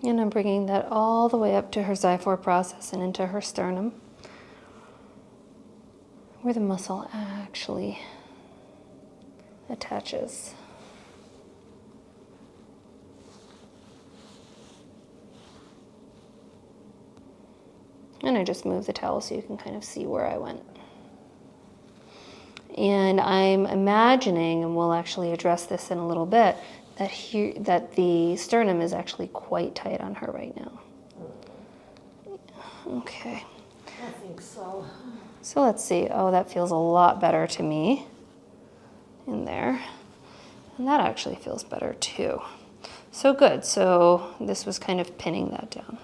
And I'm bringing that all the way up to her xiphoid process and into her sternum, where the muscle actually attaches. And I just move the towel so you can kind of see where I went. And I'm imagining, and we'll actually address this in a little bit, that the sternum is actually quite tight on her right now. Okay. I think so. So let's see. Oh, that feels a lot better to me in there. And that actually feels better too. So good. So this was kind of pinning that down.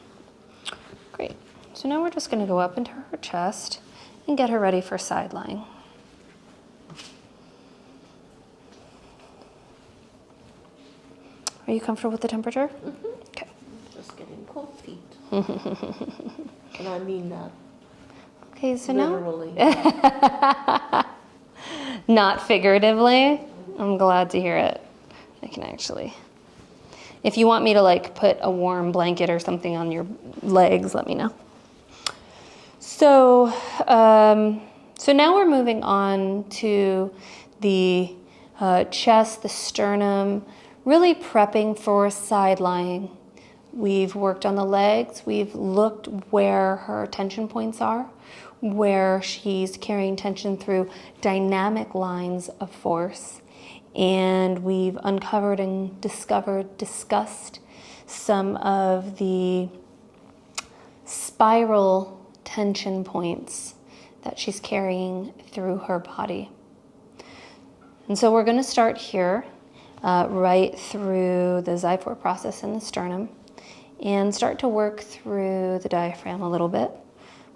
Great. So now we're just going to go up into her chest and get her ready for side lying. Are you comfortable with the temperature? Mm-hmm. Okay. Just getting cold feet. And I mean that. Okay, so literally. Now. Not figuratively. I'm glad to hear it. I can actually. If you want me to like put a warm blanket or something on your legs, let me know. So, so now we're moving on to the chest, the sternum, really prepping for side lying. We've worked on the legs. We've looked where her tension points are, where she's carrying tension through dynamic lines of force. And we've uncovered and discussed some of the spiral tension points that she's carrying through her body. And so we're going to start here. right through the xiphoid process in the sternum and start to work through the diaphragm a little bit.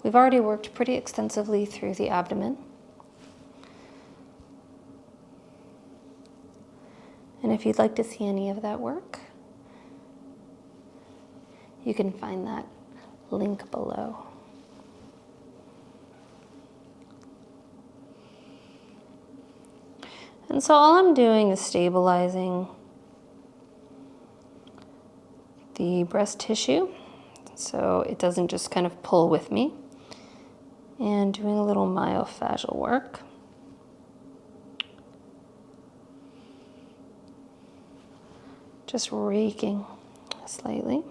We've already worked pretty extensively through the abdomen. And if you'd like to see any of that work, you can find that link below. And so all I'm doing is stabilizing the breast tissue so it doesn't just kind of pull with me, and doing a little myofascial work. Just raking slightly.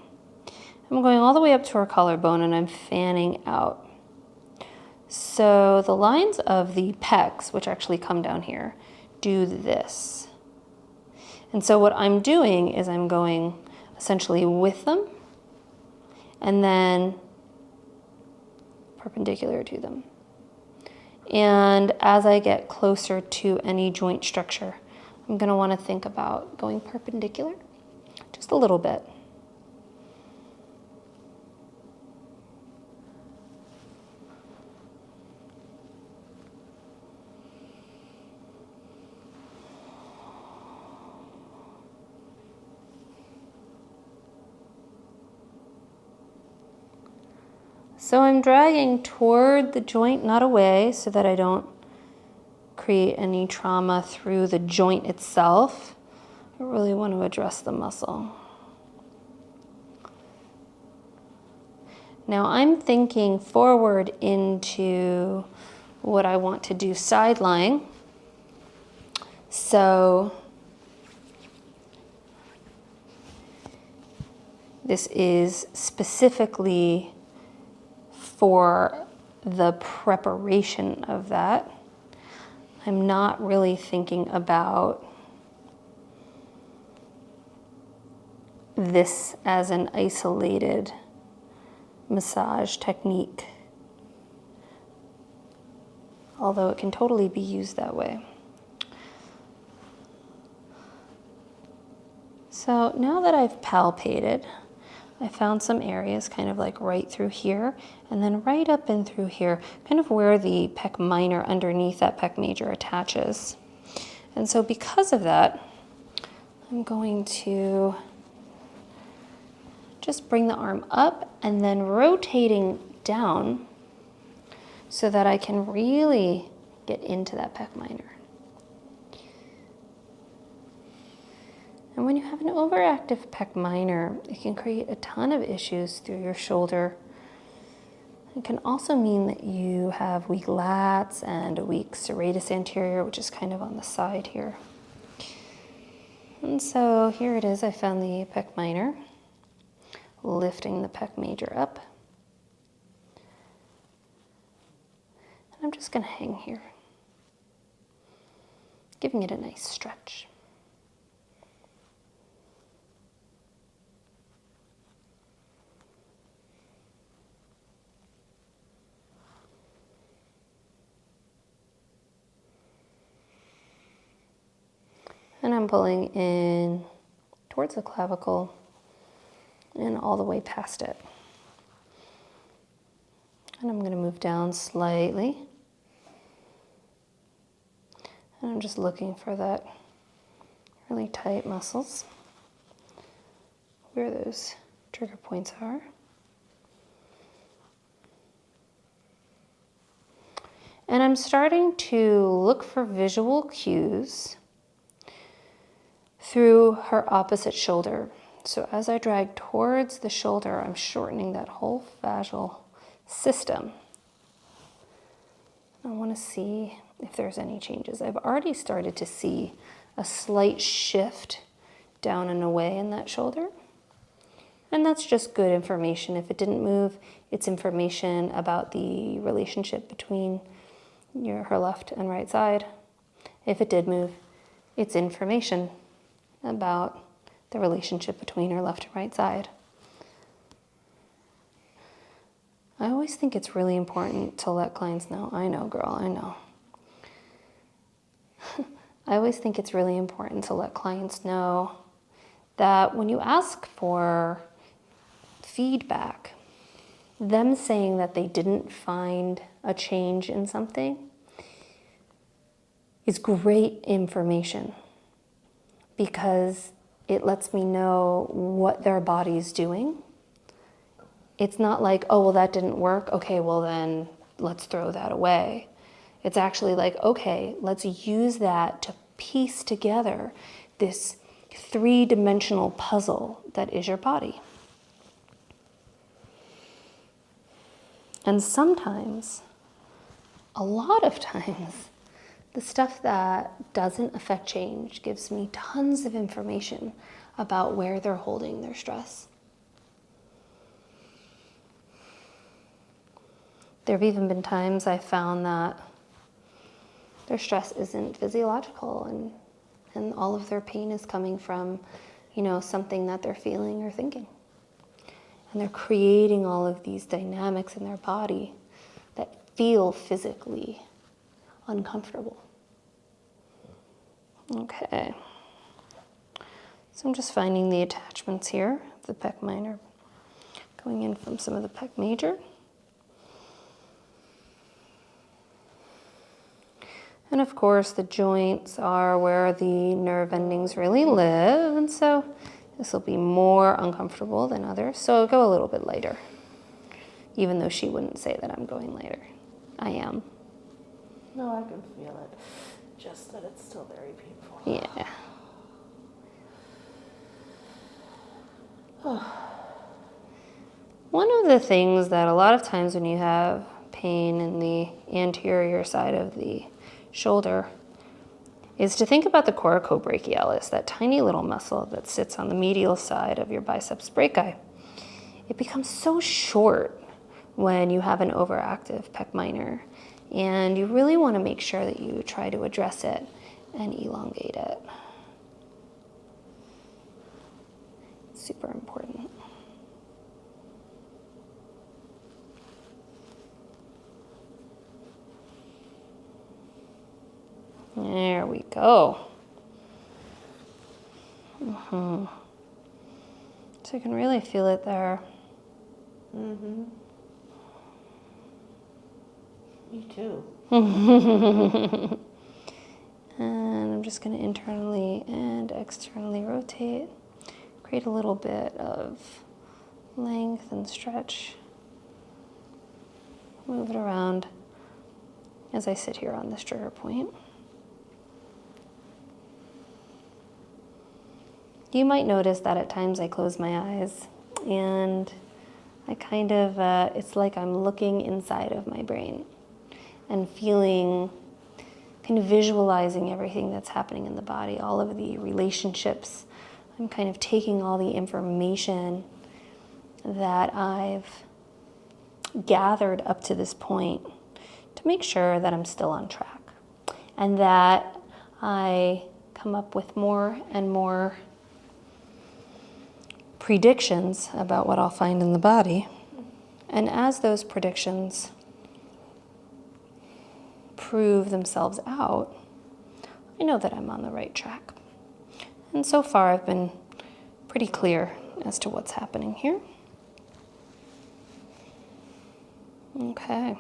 I'm going all the way up to our collarbone and I'm fanning out. So the lines of the pecs, which actually come down here, do this. And so what I'm doing is I'm going essentially with them and then perpendicular to them. And as I get closer to any joint structure, I'm going to want to think about going perpendicular just a little bit. So I'm dragging toward the joint, not away, so that I don't create any trauma through the joint itself. I really want to address the muscle. Now I'm thinking forward into what I want to do side lying. So this is specifically for the preparation of that. I'm not really thinking about this as an isolated massage technique, although it can totally be used that way. So now that I've palpated, I found some areas kind of like right through here and then right up and through here, kind of where the pec minor underneath that pec major attaches. And so because of that, I'm going to just bring the arm up and then rotating down so that I can really get into that pec minor. And when you have an overactive pec minor, it can create a ton of issues through your shoulder. It can also mean that you have weak lats and a weak serratus anterior, which is kind of on the side here. And so here it is, I found the pec minor, lifting the pec major up. And I'm just going to hang here, giving it a nice stretch. And I'm pulling in towards the clavicle and all the way past it. And I'm going to move down slightly. And I'm just looking for that really tight muscles, where those trigger points are. And I'm starting to look for visual cues through her opposite shoulder. So as I drag towards the shoulder, I'm shortening that whole fascial system. I want to see if there's any changes. I've already started to see a slight shift down and away in that shoulder. And that's just good information. If it didn't move, it's information about the relationship between her left and right side. If it did move, it's information about the relationship between her left and right side. I always think it's really important to let clients know, I know, girl, I know. I always think it's really important to let clients know that when you ask for feedback, them saying that they didn't find a change in something is great information, because it lets me know what their body's doing. It's not like, oh, well, that didn't work. Okay, well, then let's throw that away. It's actually like, okay, let's use that to piece together this three-dimensional puzzle that is your body. And sometimes, a lot of times, the stuff that doesn't affect change gives me tons of information about where they're holding their stress. There have even been times I found that their stress isn't physiological, and all of their pain is coming from, something that they're feeling or thinking. And they're creating all of these dynamics in their body that feel physically uncomfortable. Okay. So I'm just finding the attachments here, the pec minor going in from some of the pec major. And of course, the joints are where the nerve endings really live, and so this will be more uncomfortable than others. So I'll go a little bit lighter, even though she wouldn't say that I'm going lighter. I am. No, I can feel it. Just that it's still very painful. Yeah. One of the things that a lot of times when you have pain in the anterior side of the shoulder is to think about the coracobrachialis, that tiny little muscle that sits on the medial side of your biceps brachii. It becomes so short when you have an overactive pec minor, and you really want to make sure that you try to address it and elongate it. It's super important. There we go. So you can really feel it there. Mm-hmm. Me too. And I'm just going to internally and externally rotate. Create a little bit of length and stretch. Move it around as I sit here on this trigger point. You might notice that at times I close my eyes and I kind of, it's like I'm looking inside of my brain and feeling, kind of visualizing everything that's happening in the body, all of the relationships. I'm kind of taking all the information that I've gathered up to this point to make sure that I'm still on track and that I come up with more and more predictions about what I'll find in the body. And as those predictions prove themselves out, I know that I'm on the right track. And so far I've been pretty clear as to what's happening here. Okay.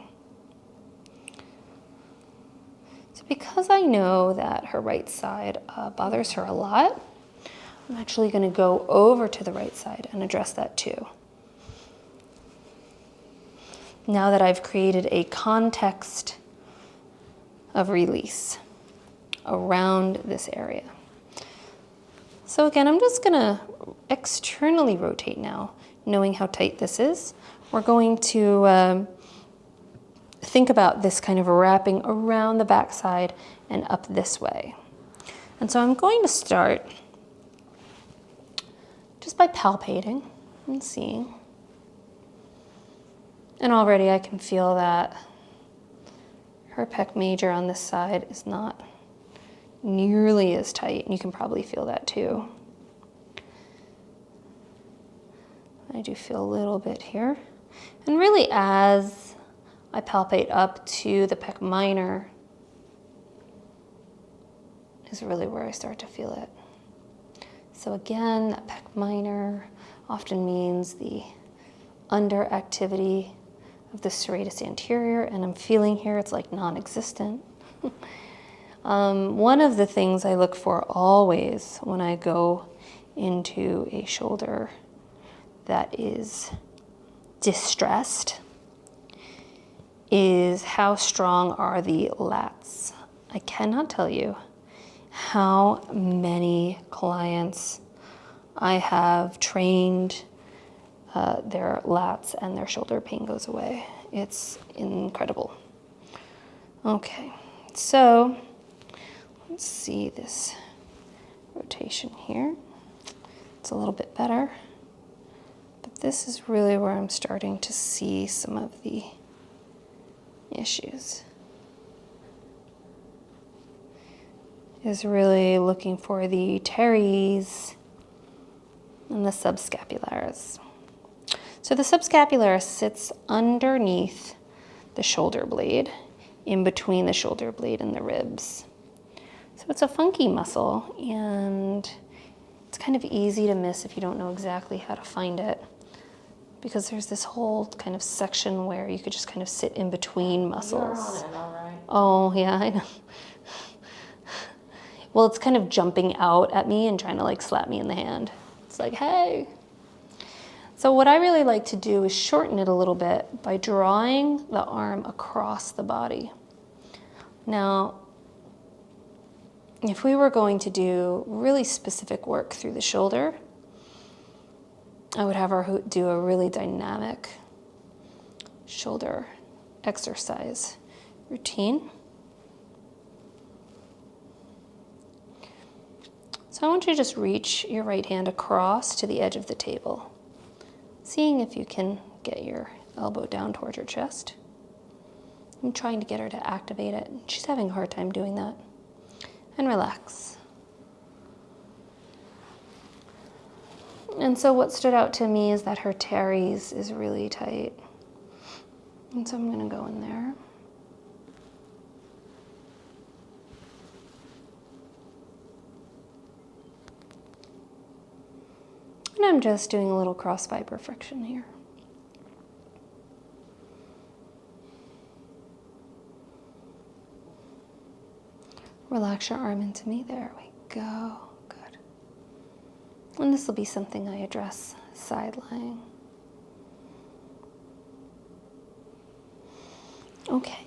So because I know that her right side bothers her a lot, I'm actually going to go over to the right side and address that too. Now that I've created a context of release around this area. So again, I'm just going to externally rotate now, knowing how tight this is. We're going to think about this kind of wrapping around the backside and up this way. And so I'm going to start just by palpating and seeing. And already I can feel that her pec major on this side is not nearly as tight, and you can probably feel that too. I do feel a little bit here. And really as I palpate up to the pec minor, is really where I start to feel it. So again, that pec minor often means the underactivity of the serratus anterior, and I'm feeling here it's like non-existent. One of the things I look for always when I go into a shoulder that is distressed is how strong are the lats. I cannot tell you how many clients I have trained their lats and their shoulder pain goes away. It's incredible. Okay, so let's see this rotation here. It's a little bit better, but this is really where I'm starting to see some of the issues. Is really looking for the teres and the subscapularis. So the subscapularis sits underneath the shoulder blade, in between the shoulder blade and the ribs. So it's a funky muscle, and it's kind of easy to miss if you don't know exactly how to find it, because there's this whole kind of section where you could just kind of sit in between muscles. You're on it, all right. Oh, yeah, I know. Well, it's kind of jumping out at me and trying to like slap me in the hand. It's like, hey. So what I really like to do is shorten it a little bit by drawing the arm across the body. Now, if we were going to do really specific work through the shoulder, I would have her do a really dynamic shoulder exercise routine. So I want you to just reach your right hand across to the edge of the table, seeing if you can get your elbow down towards your chest. I'm trying to get her to activate it. She's having a hard time doing that. And relax. And so what stood out to me is that her teres is really tight. And so I'm going to go in there. And I'm just doing a little cross fiber friction here. Relax your arm into me. There we go. Good. And this will be something I address side lying. Okay.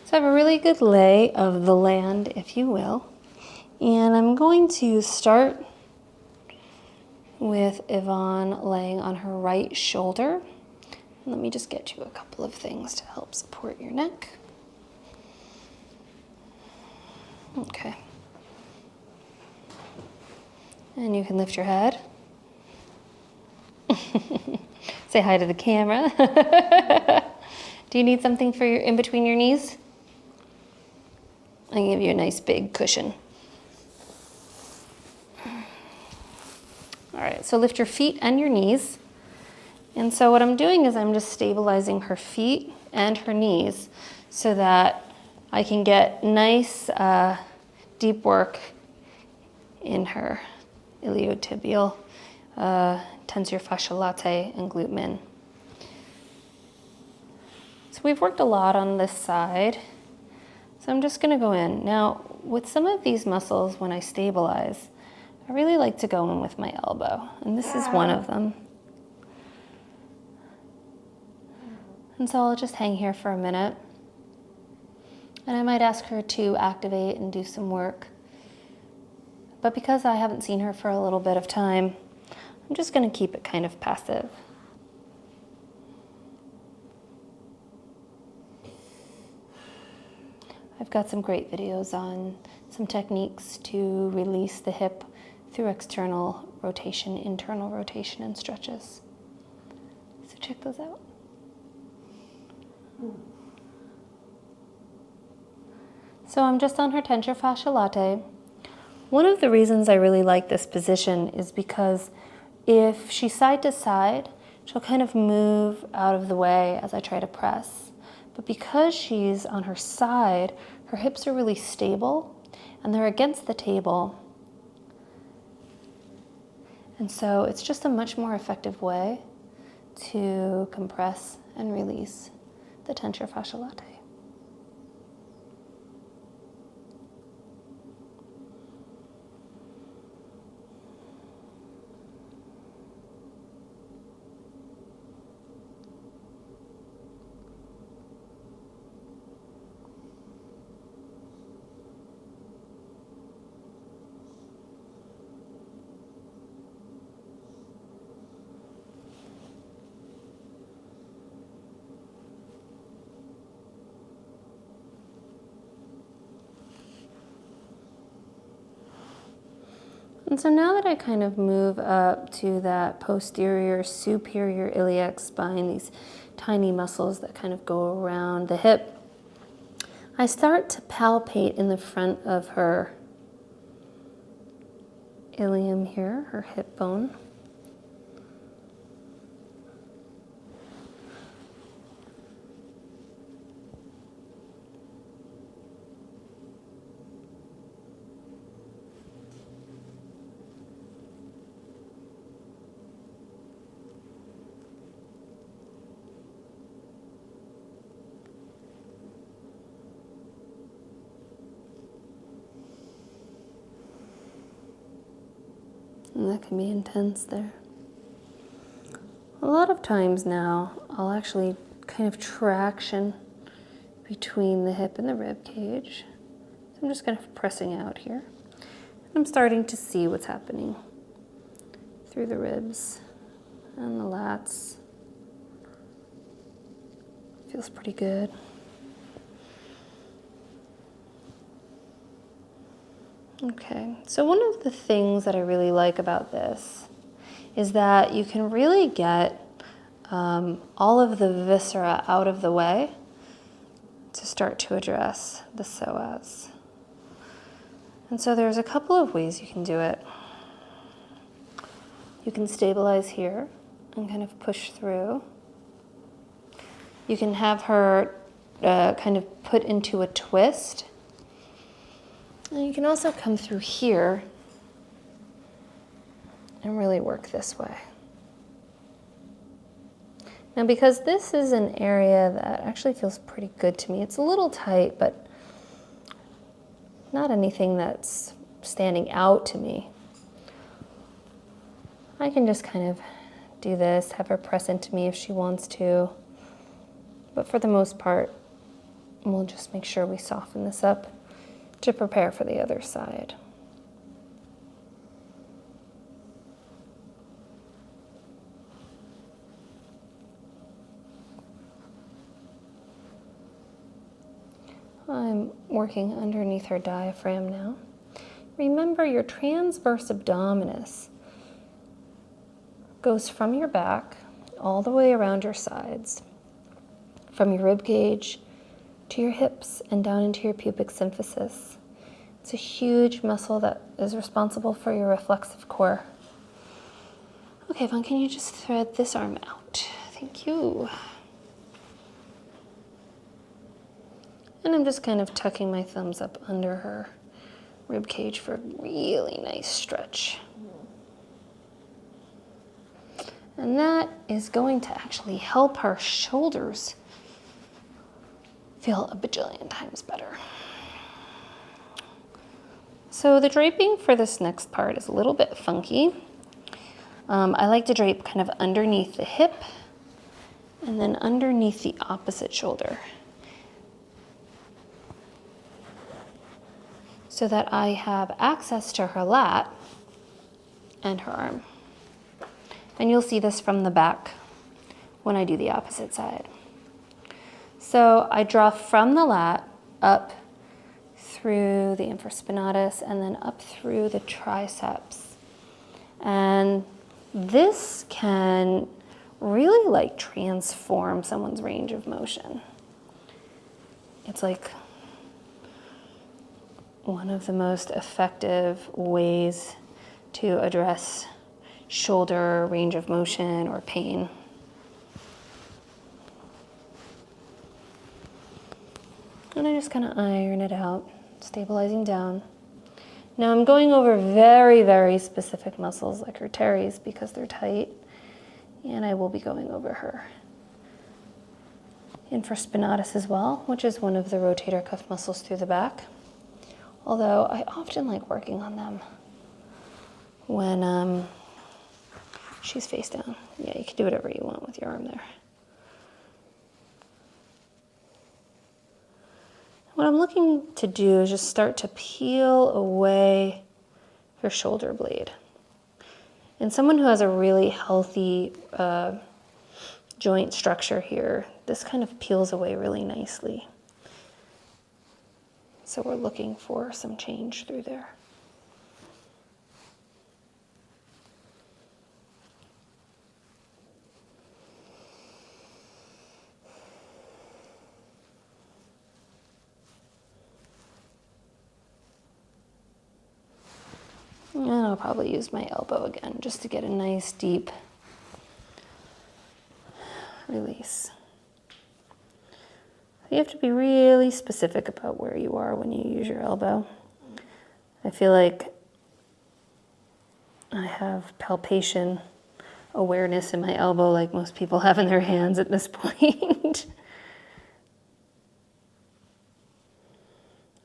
So I have a really good lay of the land, if you will. And I'm going to start with Yvonne laying on her right shoulder. Let me just get you a couple of things to help support your neck. Okay. And you can lift your head. Say hi to the camera. Do you need something for your in between your knees? I can give you a nice big cushion. All right, so lift your feet and your knees. And so what I'm doing is I'm just stabilizing her feet and her knees so that I can get nice deep work in her iliotibial, tensor fasciae latae, and glute min. So we've worked a lot on this side. So I'm just gonna go in. Now, with some of these muscles, when I stabilize, I really like to go in with my elbow, and this is one of them. And so I'll just hang here for a minute. And I might ask her to activate and do some work. But because I haven't seen her for a little bit of time, I'm just going to keep it kind of passive. I've got some great videos on some techniques to release the hip through external rotation, internal rotation, and stretches. So check those out. So I'm just on her tensor fasciae latae. One of the reasons I really like this position is because if she's side to side, she'll kind of move out of the way as I try to press. But because she's on her side, her hips are really stable and they're against the table. And so it's just a much more effective way to compress and release the tension fasciae latae. And so now that I kind of move up to that posterior superior iliac spine, these tiny muscles that kind of go around the hip, I start to palpate in the front of her ilium here, her hip bone. And that can be intense there. A lot of times now, I'll actually kind of traction between the hip and the rib cage. So I'm just kind of pressing out here. And I'm starting to see what's happening through the ribs and the lats. Feels pretty good. Okay, so one of the things that I really like about this is that you can really get all of the viscera out of the way to start to address the psoas. And so there's a couple of ways you can do it. You can stabilize here and kind of push through. You can have her kind of put into a twist. And you can also come through here and really work this way. Now, because this is an area that actually feels pretty good to me, it's a little tight, but not anything that's standing out to me. I can just kind of do this, have her press into me if she wants to. But for the most part, we'll just make sure we soften this up to prepare for the other side. I'm working underneath her diaphragm now. Remember, your transverse abdominis goes from your back all the way around your sides, from your rib cage to your hips and down into your pubic symphysis. It's a huge muscle that is responsible for your reflexive core. Okay, Yvonne, can you just thread this arm out? Thank you. And I'm just kind of tucking my thumbs up under her rib cage for a really nice stretch. And that is going to actually help her shoulders feel a bajillion times better. So the draping for this next part is a little bit funky. I like to drape kind of underneath the hip and then underneath the opposite shoulder, so that I have access to her lat and her arm. And you'll see this from the back when I do the opposite side. So I draw from the lat up through the infraspinatus and then up through the triceps. And this can really like transform someone's range of motion. It's like one of the most effective ways to address shoulder range of motion or pain. And I just kind of iron it out, stabilizing down. Now I'm going over very, very specific muscles like her teres because they're tight. And I will be going over her infraspinatus as well, which is one of the rotator cuff muscles through the back. Although I often like working on them when she's face down. Yeah, you can do whatever you want with your arm there. What I'm looking to do is just start to peel away her shoulder blade. And someone who has a really healthy joint structure here, this kind of peels away really nicely. So we're looking for some change through there. And I'll probably use my elbow again just to get a nice deep release. You have to be really specific about where you are when you use your elbow. I feel like I have palpation awareness in my elbow like most people have in their hands at this point.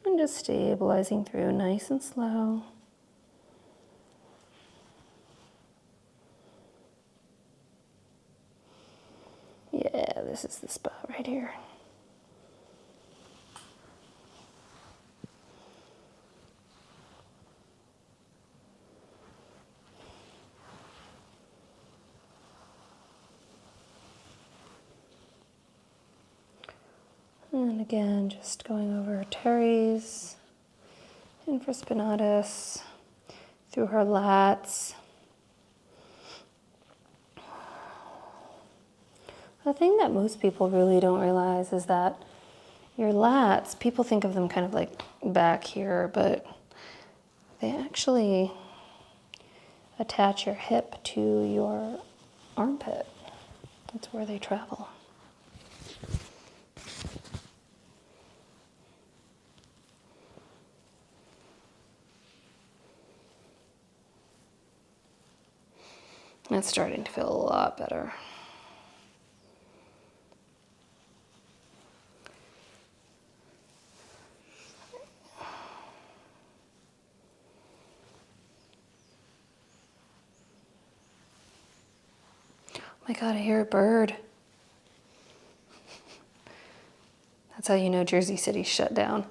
And just stabilizing through nice and slow. Yeah, this is the spot right here. And again, just going over teres, infraspinatus, through her lats. The thing that most people really don't realize is that your lats, people think of them kind of like back here, but they actually attach your hip to your armpit. That's where they travel. It's starting to feel a lot better. Oh my God, I hear a bird. That's how you know Jersey City's shut down.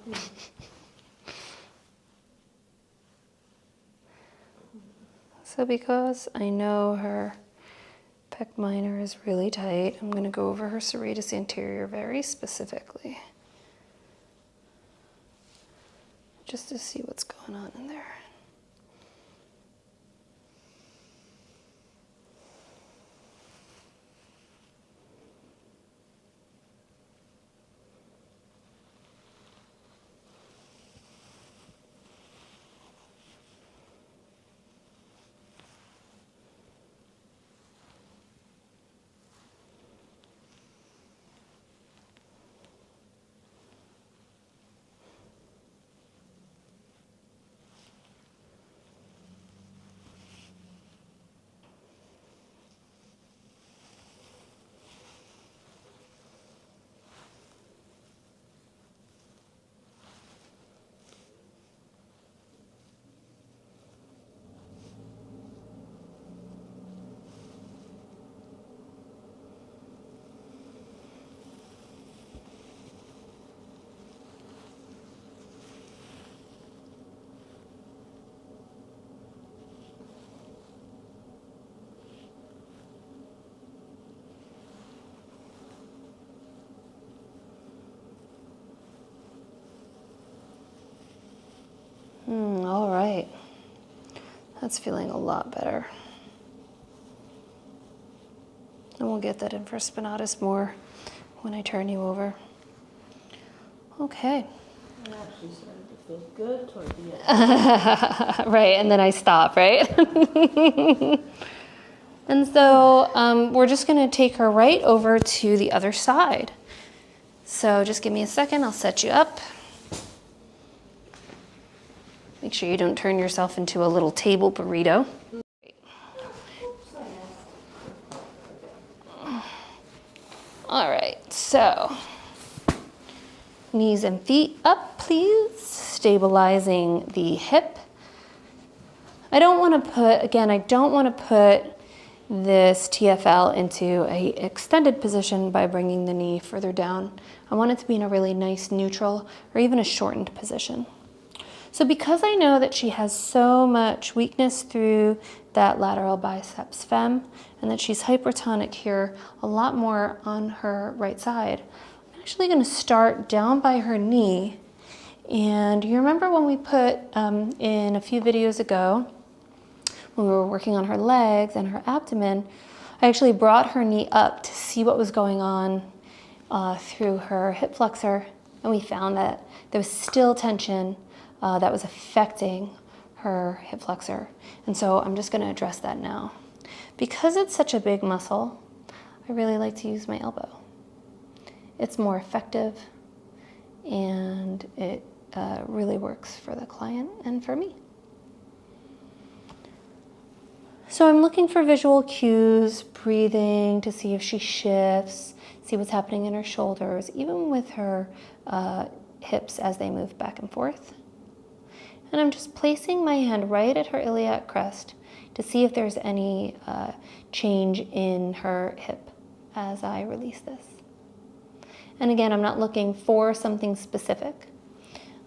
So because I know her pec minor is really tight, I'm going to go over her serratus anterior very specifically. Just to see what's going on in there. All right. That's feeling a lot better. And we'll get that infraspinatus more when I turn you over. Okay. It actually started to feel good toward the end. Right, and then I stop, right? And so we're just going to take her right over to the other side. So just give me a second, I'll set you up. Make sure you don't turn yourself into a little table burrito. All right, so knees and feet up, please. Stabilizing the hip. I don't want to put, again, I don't want to put this TFL into a extended position by bringing the knee further down. I want it to be in a really nice neutral or even a shortened position. So because I know that she has so much weakness through that lateral biceps fem and that she's hypertonic here a lot more on her right side, I'm actually going to start down by her knee. And you remember when we put in a few videos ago, when we were working on her legs and her abdomen, I actually brought her knee up to see what was going on through her hip flexor, and we found that there was still tension that was affecting her hip flexor. And so I'm just going to address that now. Because it's such a big muscle, I really like to use my elbow. It's more effective, and it really works for the client and for me. So I'm looking for visual cues, breathing to see if she shifts, see what's happening in her shoulders, even with her hips as they move back and forth. And I'm just placing my hand right at her iliac crest to see if there's any change in her hip as I release this. And again, I'm not looking for something specific.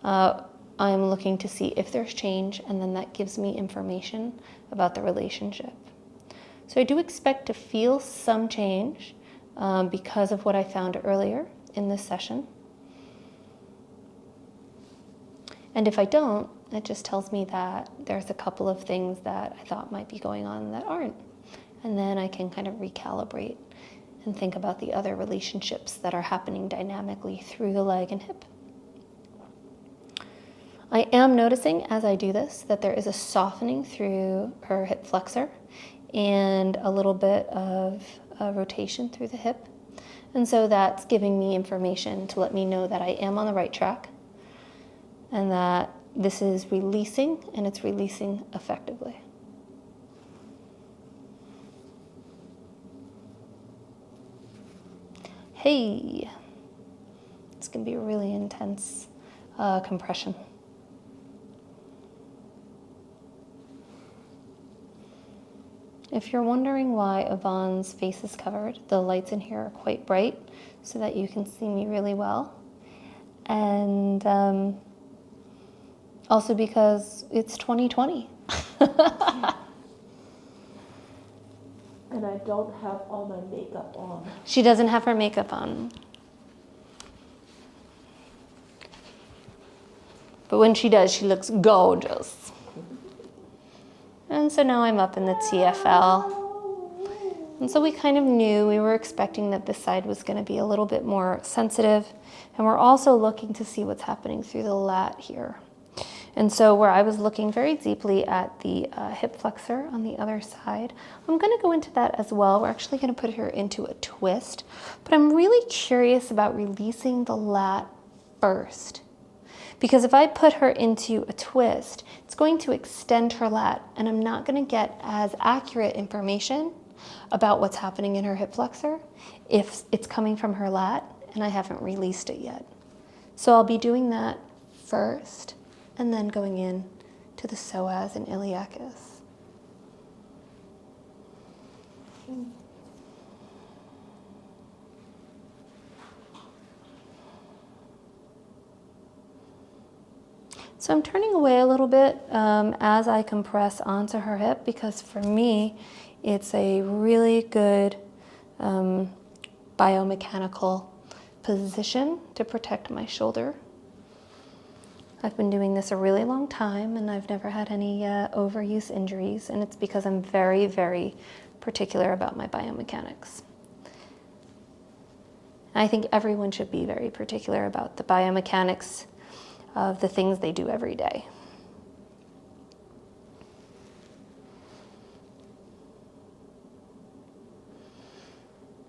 I'm looking to see if there's change, and then that gives me information about the relationship. So I do expect to feel some change because of what I found earlier in this session. And if I don't, it just tells me that there's a couple of things that I thought might be going on that aren't. And then I can kind of recalibrate and think about the other relationships that are happening dynamically through the leg and hip. I am noticing as I do this that there is a softening through her hip flexor and a little bit of a rotation through the hip. And so that's giving me information to let me know that I am on the right track and that this is releasing, and it's releasing effectively. Hey, it's gonna be a really intense compression. If you're wondering why Yvonne's face is covered, the lights in here are quite bright so that you can see me really well. And also because it's 2020. And I don't have all my makeup on. She doesn't have her makeup on. But when she does, she looks gorgeous. And so now I'm up in the TFL. And so we kind of knew, we were expecting that this side was going to be a little bit more sensitive. And we're also looking to see what's happening through the lat here. And so where I was looking very deeply at the hip flexor on the other side, I'm going to go into that as well. We're actually going to put her into a twist. But I'm really curious about releasing the lat first. Because if I put her into a twist, it's going to extend her lat, and I'm not going to get as accurate information about what's happening in her hip flexor if it's coming from her lat and I haven't released it yet. So I'll be doing that first and then going in to the psoas and iliacus. So I'm turning away a little bit as I compress onto her hip, because for me, it's a really good biomechanical position to protect my shoulder. I've been doing this a really long time, and I've never had any overuse injuries, and it's because I'm very, very particular about my biomechanics. I think everyone should be very particular about the biomechanics of the things they do every day.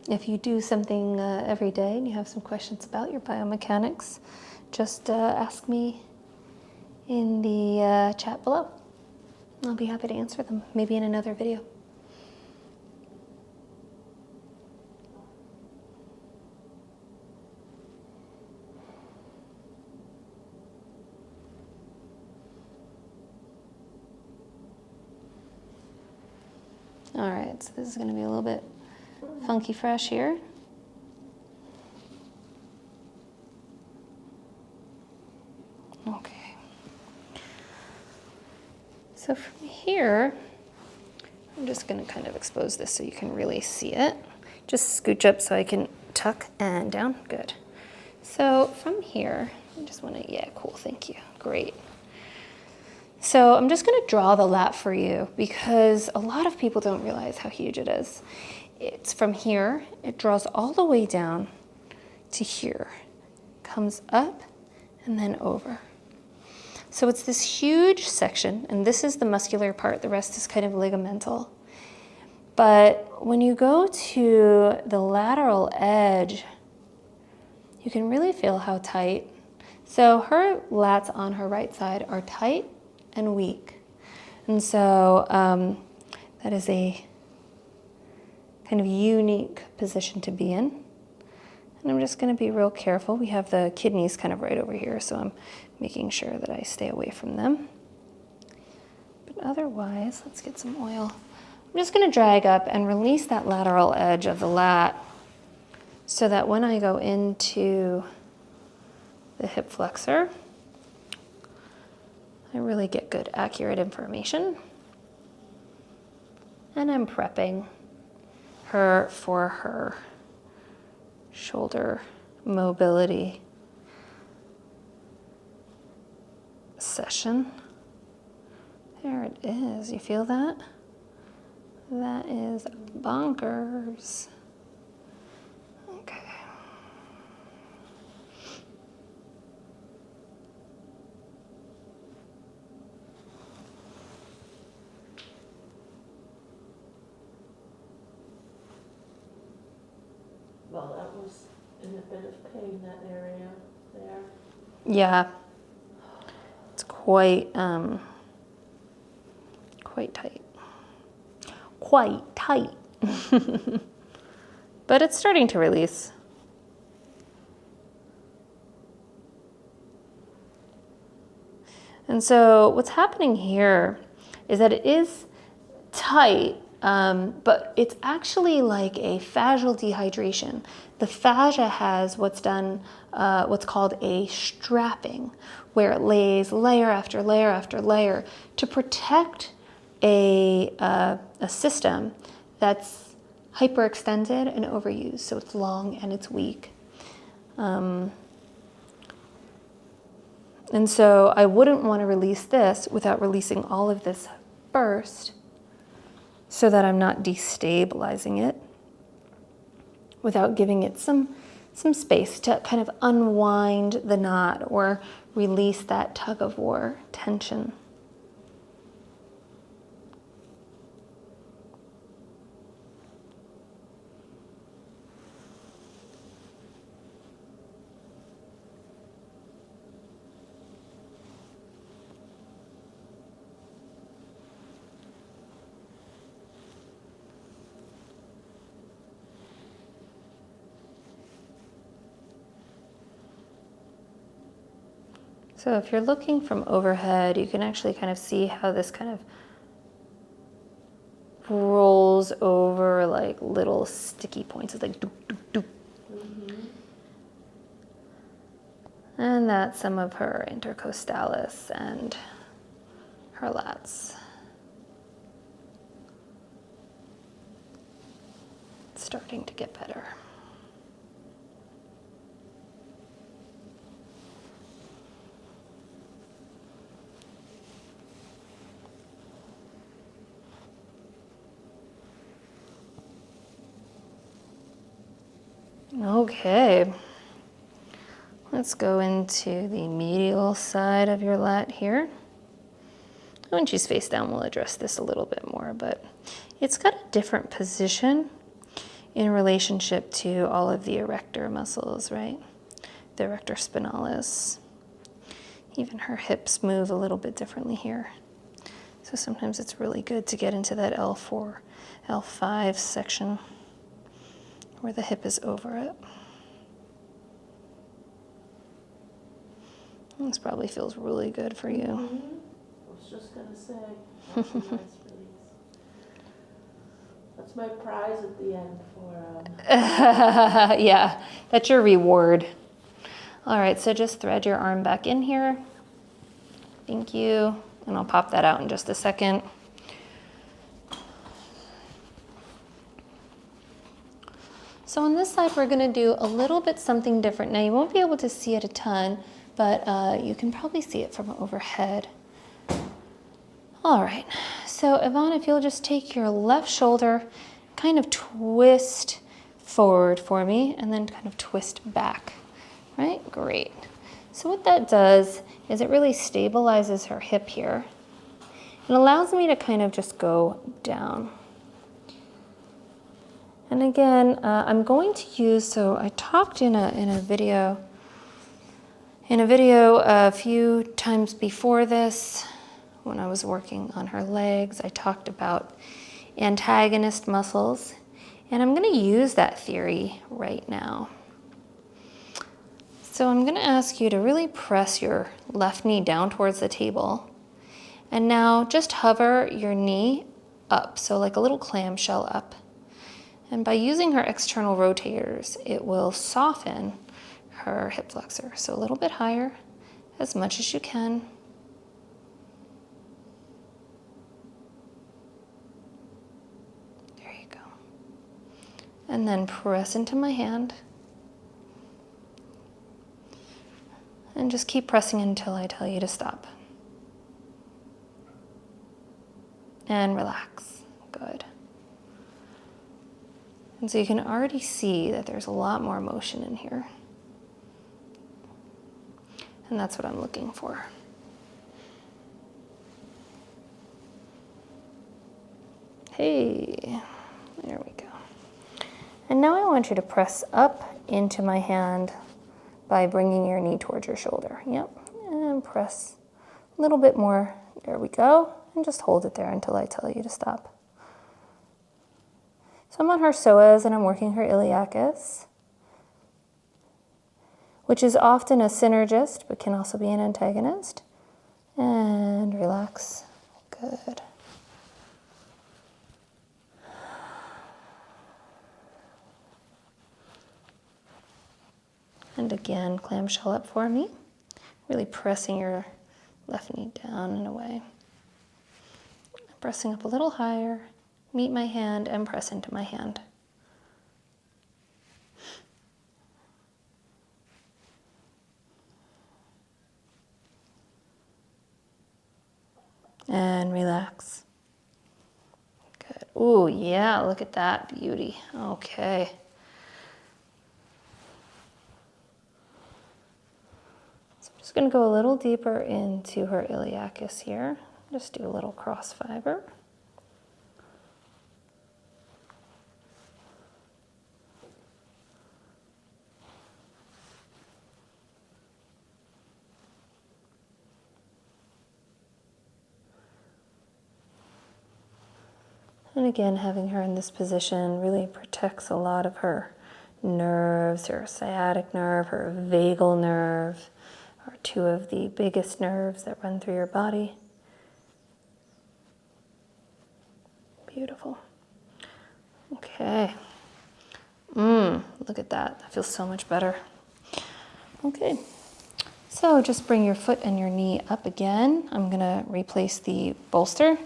If you do something every day and you have some questions about your biomechanics, just ask me in the chat below. I'll be happy to answer them, maybe in another video. All right, so this is going to be a little bit funky fresh here. Okay. So from here, I'm just going to kind of expose this so you can really see it. Just scooch up so I can tuck and down. Good. So from here, I just want to, yeah, cool, thank you. Great. So I'm just going to draw the lat for you because a lot of people don't realize how huge it is. It's from here, it draws all the way down to here, comes up and then over. So it's this huge section, and this is the muscular part, the rest is kind of ligamental. But when you go to the lateral edge, you can really feel how tight. So her lats on her right side are tight and weak. And so that is a kind of unique position to be in. And I'm just going to be real careful. We have the kidneys kind of right over here, so I'm making sure that I stay away from them. But otherwise, let's get some oil. I'm just going to drag up and release that lateral edge of the lat so that when I go into the hip flexor, I really get good, accurate information. And I'm prepping her for her shoulder mobility session. There it is. You feel that? That is bonkers. Okay. Well, that was in a bit of pain, that area there. Yeah. It's quite tight. Quite tight. But it's starting to release. And so what's happening here is that it is tight, but it's actually like a fascial dehydration. The fascia has what's called a strapping, where it lays layer after layer after layer to protect a system that's hyperextended and overused. So it's long and it's weak. And so I wouldn't want to release this without releasing all of this first, so that I'm not destabilizing it, without giving it some space to kind of unwind the knot or release that tug of war tension. So if you're looking from overhead, you can actually kind of see how this kind of rolls over like little sticky points. It's like doop, doop, doop. Mm-hmm. And that's some of her intercostalis and her lats. It's starting to get better. Okay, let's go into the medial side of your lat here. When she's face down, we'll address this a little bit more, but it's got a different position. in relationship to all of the erector muscles, right? The erector spinalis. Even her hips move a little bit differently here. So sometimes it's really good to get into that L4, L5 section where the hip is over it. This probably feels really good for you. I was just going to say, that's a nice release. That's my prize at the end for... Yeah, that's your reward. All right, so just thread your arm back in here. Thank you. And I'll pop that out in just a second. So on this side, we're gonna do a little bit something different. Now you won't be able to see it a ton, but you can probably see it from overhead. All right, so Yvonne, if you'll just take your left shoulder, kind of twist forward for me, and then kind of twist back, right? Great. So what that does is it really stabilizes her hip here. It allows me to kind of just go down. And again, I'm going to use, so I talked in a video a few times before this, when I was working on her legs, I talked about antagonist muscles, and I'm gonna use that theory right now. So I'm gonna ask you to really press your left knee down towards the table, and now just hover your knee up, so like a little clamshell up. And by using her external rotators, it will soften her hip flexor. So a little bit higher, as much as you can. There you go. And then press into my hand. And just keep pressing until I tell you to stop. And relax. Good. And so you can already see that there's a lot more motion in here. And that's what I'm looking for. Hey, there we go. And now I want you to press up into my hand by bringing your knee towards your shoulder. Yep, and press a little bit more. There we go. And just hold it there until I tell you to stop. So I'm on her psoas and I'm working her iliacus, which is often a synergist, but can also be an antagonist. And relax. Good. And again, clamshell up for me. Really pressing your left knee down and away. Pressing up a little higher. Meet my hand and press into my hand. And relax. Good. Ooh, yeah, look at that beauty. Okay. So I'm just going to go a little deeper into her iliacus here. Just do a little cross fiber. And again, having her in this position really protects a lot of her nerves, her sciatic nerve, her vagal nerve, are two of the biggest nerves that run through your body. Beautiful. Okay. Look at that. That feels so much better. Okay. So just bring your foot and your knee up again. I'm going to replace the bolster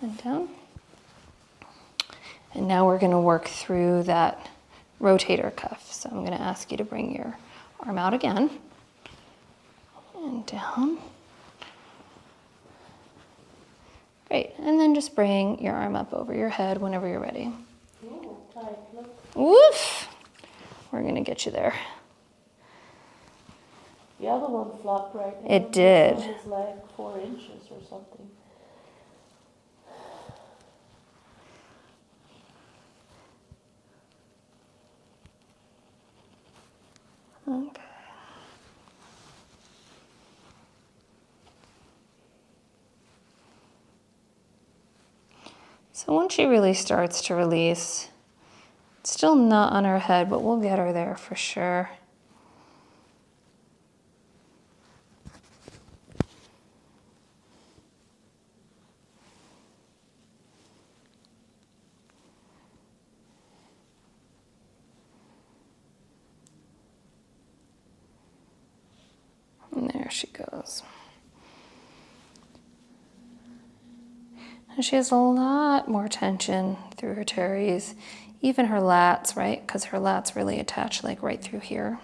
and down. And now we're going to work through that rotator cuff. So I'm going to ask you to bring your arm out again and down. Great. And then just bring your arm up over your head whenever you're ready. Ooh, tight, look. Woof! We're going to get you there. The other one flopped right now. It did. This one is like 4 inches or something. So once she really starts to release, it's still not on her head, but we'll get her there for sure. And there she goes. And she has a lot more tension through her teres, even her lats, right? Because her lats really attach like right through here.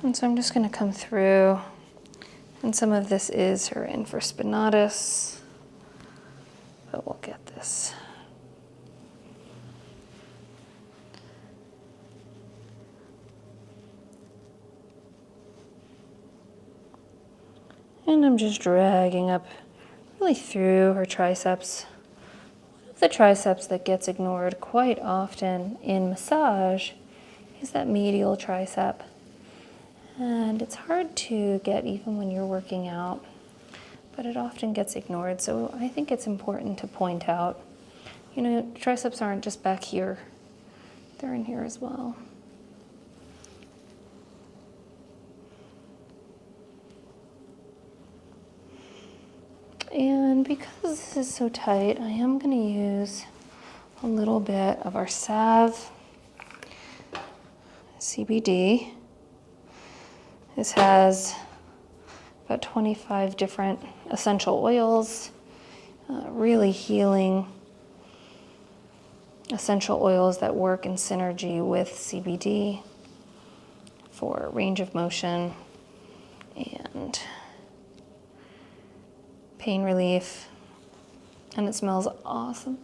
And so I'm just going to come through, and some of this is her infraspinatus, but we'll get this. And I'm just dragging up really through her triceps. One of the triceps that gets ignored quite often in massage is that medial tricep. And it's hard to get even when you're working out, but it often gets ignored. So I think it's important to point out, you know, triceps aren't just back here, they're in here as well. And because this is so tight, I am going to use a little bit of our salve, CBD. This has about 25 different essential oils, really healing essential oils that work in synergy with CBD for range of motion and pain relief, and it smells awesome.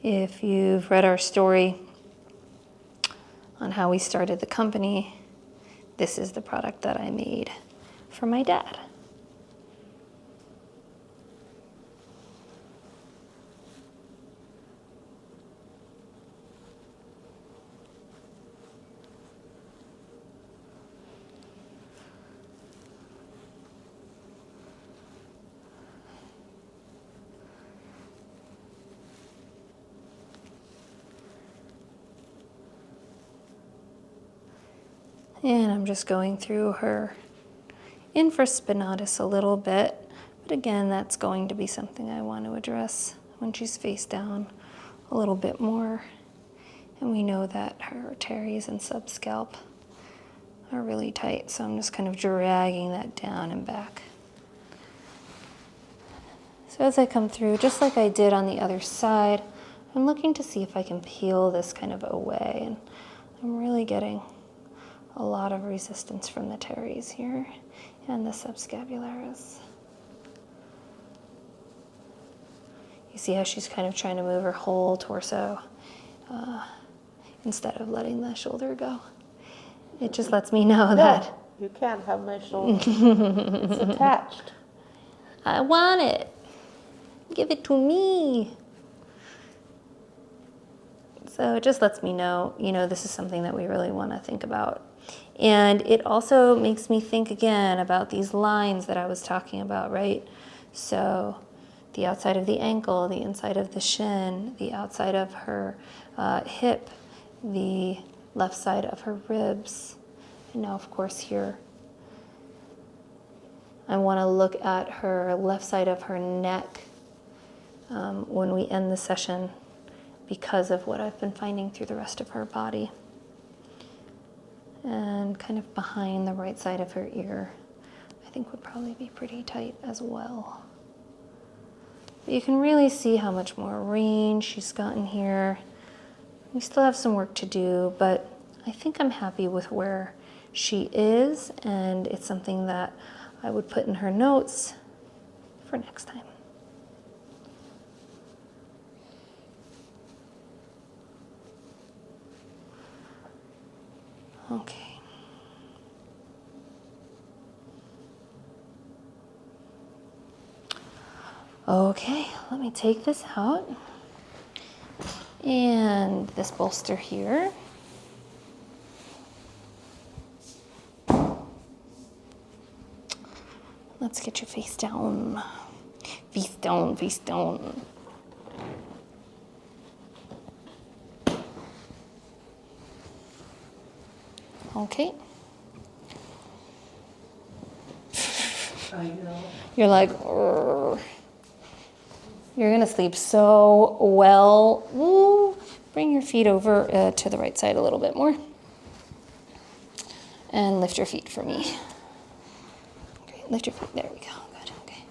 If you've read our story on how we started the company, this is the product that I made for my dad. And I'm just going through her infraspinatus a little bit, but again, that's going to be something I want to address when she's face down a little bit more. And we know that her teres and subscalp are really tight, so I'm just kind of dragging that down and back. So as I come through, just like I did on the other side, I'm looking to see if I can peel this kind of away, and I'm really getting a lot of resistance from the teres here and the subscapularis. You see how she's kind of trying to move her whole torso instead of letting the shoulder go. It just lets me know that you can't have my shoulder. It's attached. I want it. Give it to me. So it just lets me know, you know, this is something that we really want to think about. And it also makes me think again about these lines that I was talking about, right? So the outside of the ankle, the inside of the shin, the outside of her hip, the left side of her ribs. And now, of course, here, I want to look at her left side of her neck when we end the session because of what I've been finding through the rest of her body. And kind of behind the right side of her ear, I think would probably be pretty tight as well. But you can really see how much more range she's gotten here. We still have some work to do, but I think I'm happy with where she is, and it's something that I would put in her notes for next time. Okay. Okay, let me take this out. And this bolster here. Let's get your face down. Face down, face down. Okay. I know. You're like, "Urgh." You're gonna sleep so well. Ooh. Bring your feet over to the right side a little bit more. And lift your feet for me. Great, lift your feet, there we go, good, okay.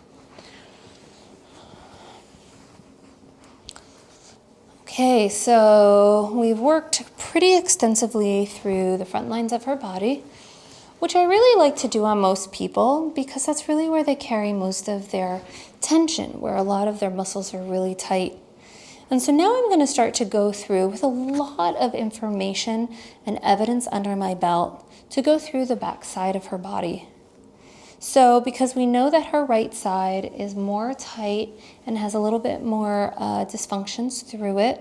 Okay, so we've worked pretty extensively through the front lines of her body, which I really like to do on most people because that's really where they carry most of their tension, where a lot of their muscles are really tight. And so now I'm going to start to go through with a lot of information and evidence under my belt to go through the back side of her body. So because we know that her right side is more tight and has a little bit more dysfunctions through it,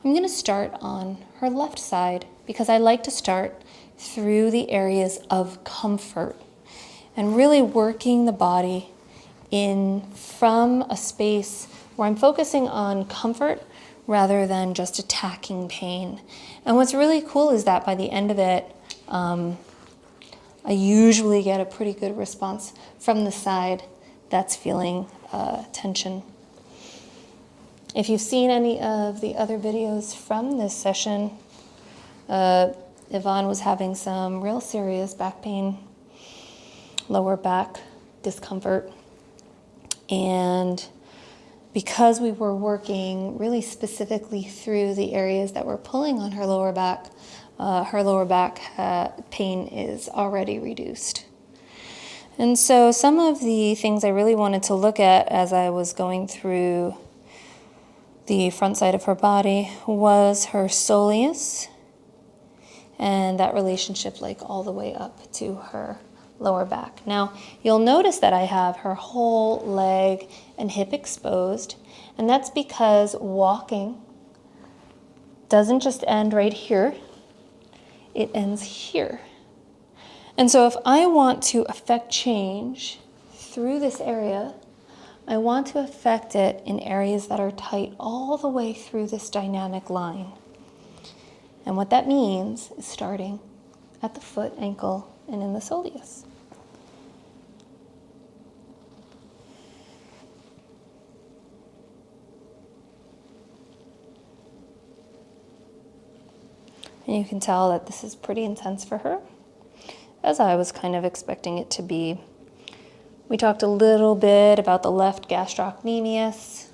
I'm going to start on her left side because I like to start through the areas of comfort and really working the body in from a space where I'm focusing on comfort rather than just attacking pain. And what's really cool is that by the end of it, I usually get a pretty good response from the side that's feeling tension. If you've seen any of the other videos from this session, Yvonne was having some real serious back pain, lower back discomfort, and because we were working really specifically through the areas that were pulling on her lower back pain is already reduced. And so some of the things I really wanted to look at as I was going through the front side of her body was her soleus and that relationship like all the way up to her lower back. Now, you'll notice that I have her whole leg and hip exposed, and that's because walking doesn't just end right here, it ends here. And so if I want to affect change through this area, I want to affect it in areas that are tight all the way through this dynamic line. And what that means is starting at the foot, ankle, and in the soleus. And you can tell that this is pretty intense for her, as I was kind of expecting it to be. We talked a little bit about the left gastrocnemius,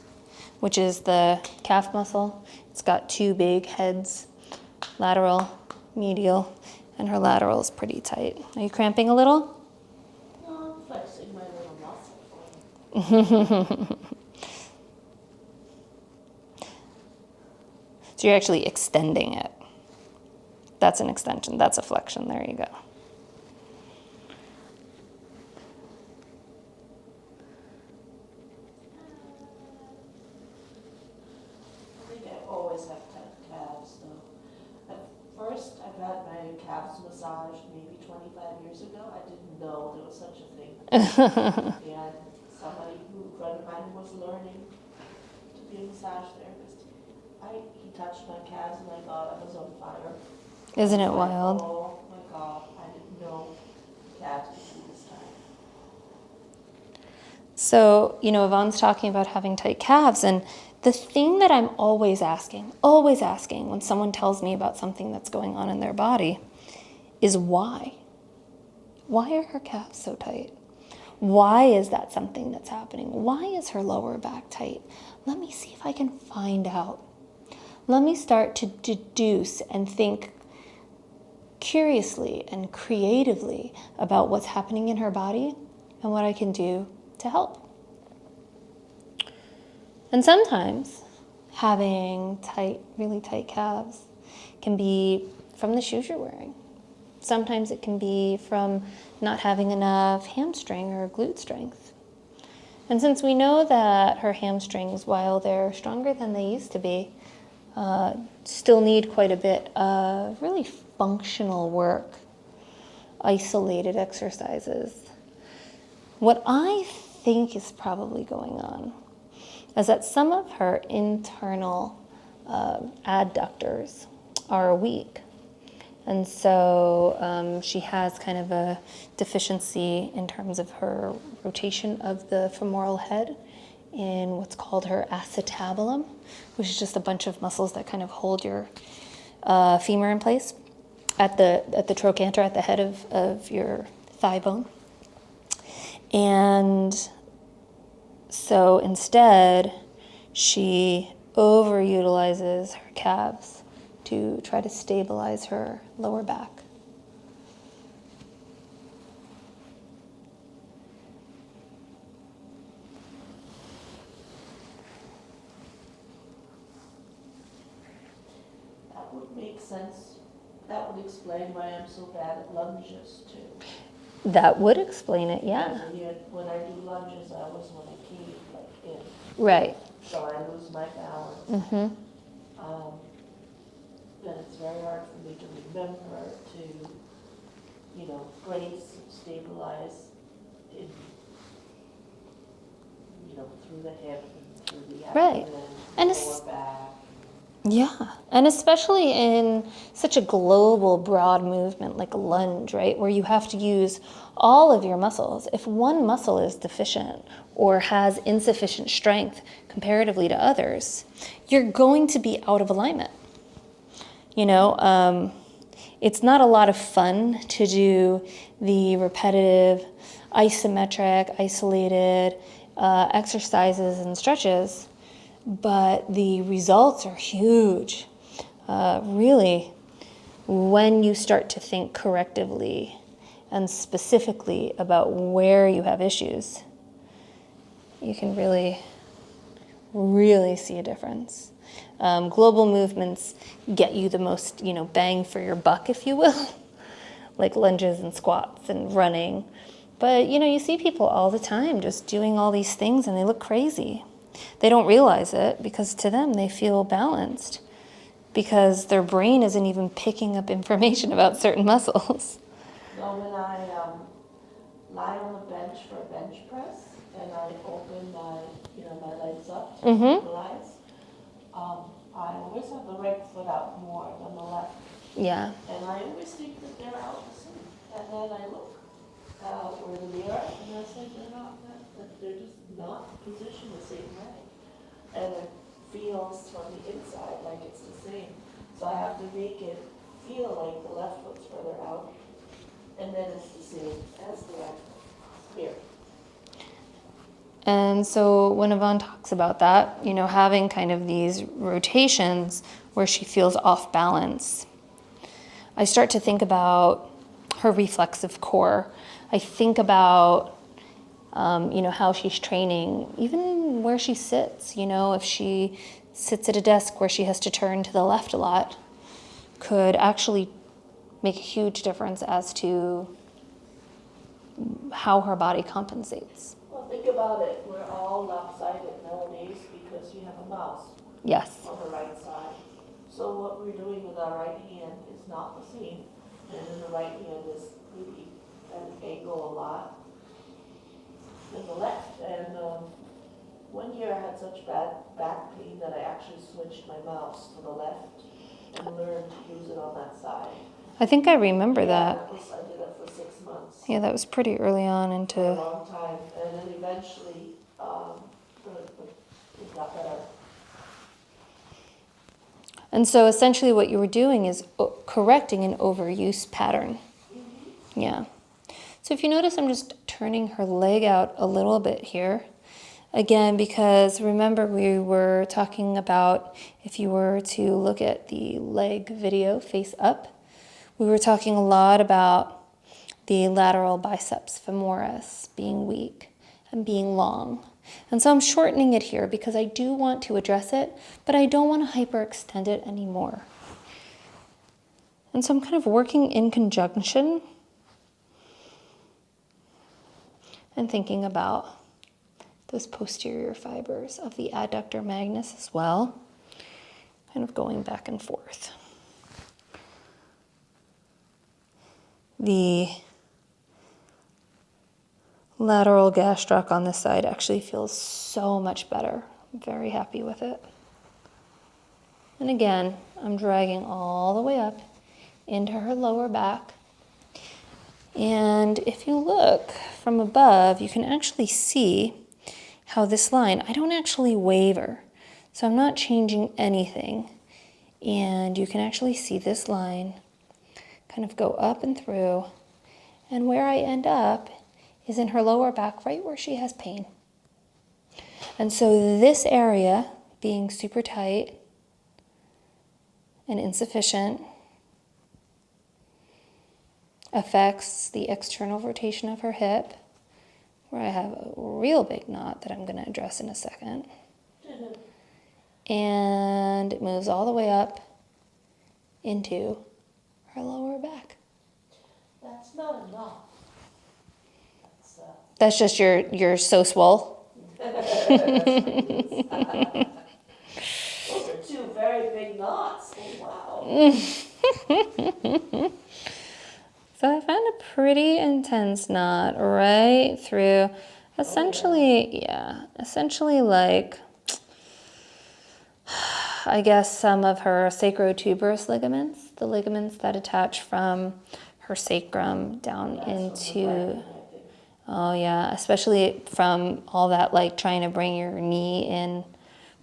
which is the calf muscle. It's got two big heads, lateral, medial, and her lateral is pretty tight. Are you cramping a little? No, I'm flexing my little muscle for you. So you're actually extending it. That's an extension, that's a flexion, there you go. I think I always have tight calves though. At first, I've had my calves massaged maybe 25 years ago. I didn't know there was such a thing. And somebody who, a friend of mine who was learning to be a massage therapist, he touched my calves and I thought I was on fire. Isn't it wild? Oh my God, I didn't know calves could be this tight. So, Yvonne's talking about having tight calves, and the thing that I'm always asking when someone tells me about something that's going on in their body is why? Why are her calves so tight? Why is that something that's happening? Why is her lower back tight? Let me see if I can find out. Let me start to deduce and think curiously and creatively about what's happening in her body and what I can do to help. And sometimes having really tight calves can be from the shoes you're wearing. Sometimes it can be from not having enough hamstring or glute strength. And since we know that her hamstrings, while they're stronger than they used to be, still need quite a bit of really functional work, isolated exercises. What I think is probably going on is that some of her internal adductors are weak. And so she has kind of a deficiency in terms of her rotation of the femoral head in what's called her acetabulum, which is just a bunch of muscles that kind of hold your femur in place at the trochanter, at the head of your thigh bone. And so instead, she overutilizes her calves to try to stabilize her lower back. That would make sense. That would explain why I'm so bad at lunges too. That would explain it, yeah. When I do lunges, I always want to keep like in. Right. So I lose my balance. Mm-hmm. Then it's very hard for me to remember to, brace and stabilize in, through the hip and through the Right. abdomen, And lower back. Yeah, and especially in such a global, broad movement like a lunge, right, where you have to use all of your muscles. If one muscle is deficient or has insufficient strength comparatively to others, you're going to be out of alignment. It's not a lot of fun to do the repetitive, isometric, isolated exercises and stretches, but the results are huge. Really, when you start to think correctively and specifically about where you have issues, you can really, really see a difference. Global movements get you the most, bang for your buck, if you will, like lunges and squats and running. But, you see people all the time just doing all these things and they look crazy. They don't realize it because to them they feel balanced because their brain isn't even picking up information about certain muscles. So when I lie on the bench for a bench press and I open my legs up to stabilize, I always have the right foot out more than the left. Yeah. And I always think that they're out the same. And then I look where the mirror and I say they're just not positioned the same way. And it feels from the inside like it's the same. So I have to make it feel like the left foot's further out, and then it's the same as the right foot. Here. And so when Yvonne talks about that, having kind of these rotations where she feels off balance, I start to think about her reflexive core. I think about how she's training, even where she sits. If she sits at a desk where she has to turn to the left a lot, could actually make a huge difference as to how her body compensates. Well, think about it. We're all lopsided nowadays because you have a mouse Yes. on the right side. So what we're doing with our right hand is not the same. And then the right hand is maybe at an angle a lot than the left. And one year I had such bad back pain that I actually switched my mouse to the left and learned to use it on that side. I think I remember that. I did it for 6 months. Yeah, that was pretty early on For a into... long time. And then eventually it got better. And so essentially what you were doing is correcting an overuse pattern. Mm-hmm. Yeah. So if you notice, I'm just turning her leg out a little bit here. Again, because remember we were talking about if you were to look at the leg video face up, we were talking a lot about the lateral biceps femoris being weak and being long. And so I'm shortening it here because I do want to address it, but I don't want to hyperextend it anymore. And so I'm kind of working in conjunction and thinking about those posterior fibers of the adductor magnus as well. kind of going back and forth. The lateral gastroc on this side actually feels so much better. I'm very happy with it. And again, I'm dragging all the way up into her lower back. And if you look from above, you can actually see how this line, I don't actually waver. So I'm not changing anything. And you can actually see this line kind of go up and through. And where I end up is in her lower back, right where she has pain. And so this area being super tight and insufficient affects the external rotation of her hip, where I have a real big knot that I'm going to address in a second. And it moves all the way up into her lower back. That's not enough. That's just you're so swole. Those are two very big knots. Oh, wow. So I found a pretty intense knot right through, essentially, essentially like, I guess some of her sacrotuberous ligaments, the ligaments that attach from her sacrum down into, oh yeah, especially from all that like trying to bring your knee in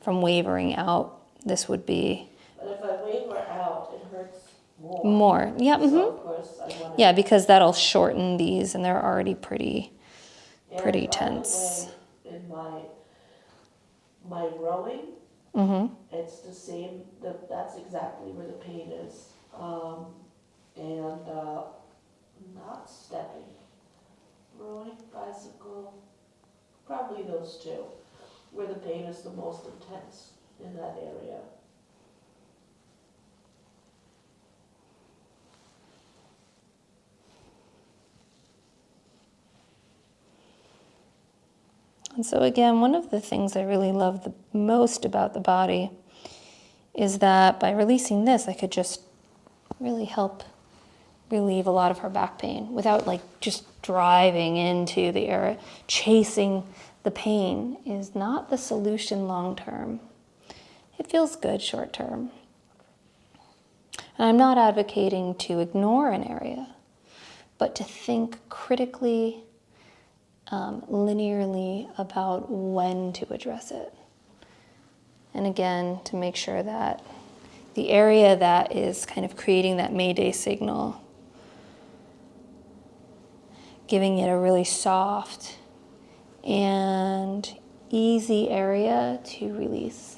from wavering out, this would be. But if I waver out, it hurts more. More, yeah, So of course I want to. Yeah, because that'll shorten these and they're already pretty tense. In my rowing, it's the same, that's exactly where the pain is. And not stepping. Rowing, bicycle, probably those two, where the pain is the most intense in that area. And so again, one of the things I really love the most about the body is that by releasing this, I could just really help relieve a lot of her back pain without like just driving into the area. Chasing the pain is not the solution long term. It feels good short term. And I'm not advocating to ignore an area, but to think critically, linearly about when to address it. And again, to make sure that the area that is kind of creating that mayday signal, giving it a really soft and easy area to release.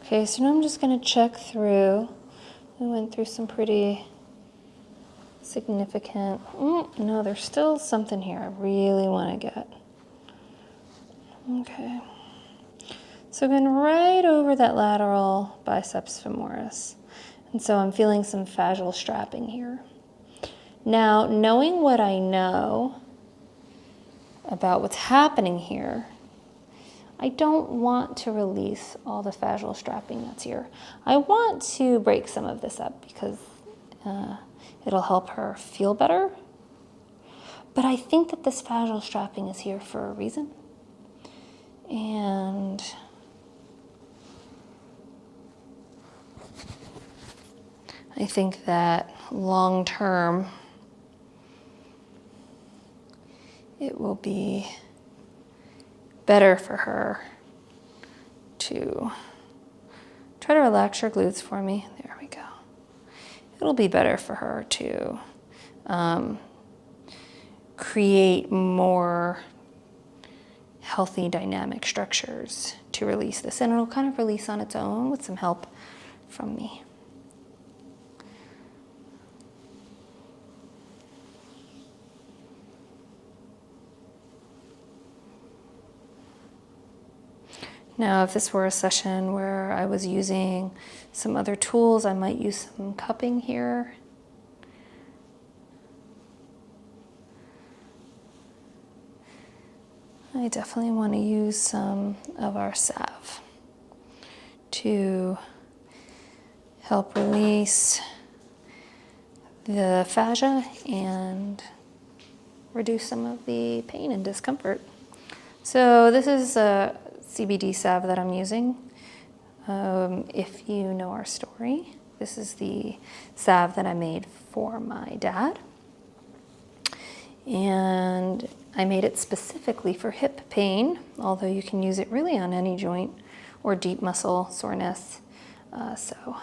Okay, so now I'm just going to check through. We went through some pretty significant, no, there's still something here I really want to get. Okay. So going right over that lateral biceps femoris. And so I'm feeling some fascial strapping here. Now, knowing what I know about what's happening here, I don't want to release all the fascial strapping that's here. I want to break some of this up because it'll help her feel better. But I think that this fascial strapping is here for a reason. And I think that long term, it will be better for her to try to relax your glutes for me. There we go. It'll be better for her to create more healthy dynamic structures to release this. And it'll kind of release on its own with some help from me. Now, if this were a session where I was using some other tools, I might use some cupping here. I definitely want to use some of our salve to help release the fascia and reduce some of the pain and discomfort. So this is a CBD salve that I'm using. If you know our story, this is the salve that I made for my dad. And I made it specifically for hip pain, although you can use it really on any joint or deep muscle soreness. So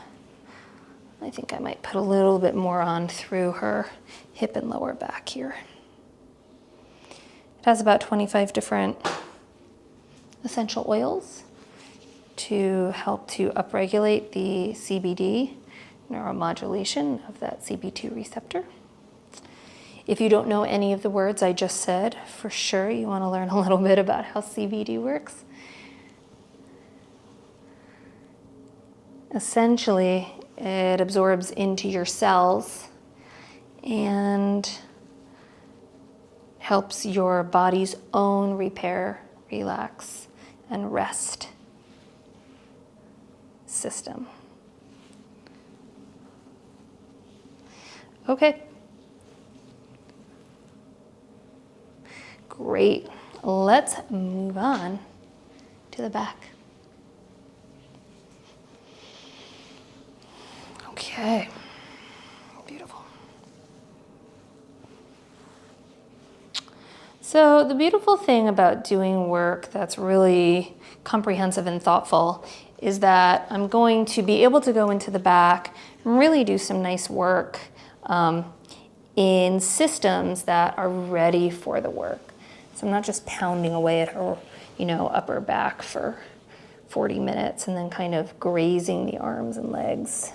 I think I might put a little bit more on through her hip and lower back here. It has about 25 different essential oils to help to upregulate the CBD neuromodulation of that CB2 receptor. If you don't know any of the words I just said, for sure you want to learn a little bit about how CBD works. Essentially, it absorbs into your cells and helps your body's own repair, relax, and rest system. Okay. Great. Let's move on to the back. Okay. Beautiful. So the beautiful thing about doing work that's really comprehensive and thoughtful is that I'm going to be able to go into the back and really do some nice work in systems that are ready for the work. So I'm not just pounding away at her, upper back for 40 minutes and then kind of grazing the arms and legs.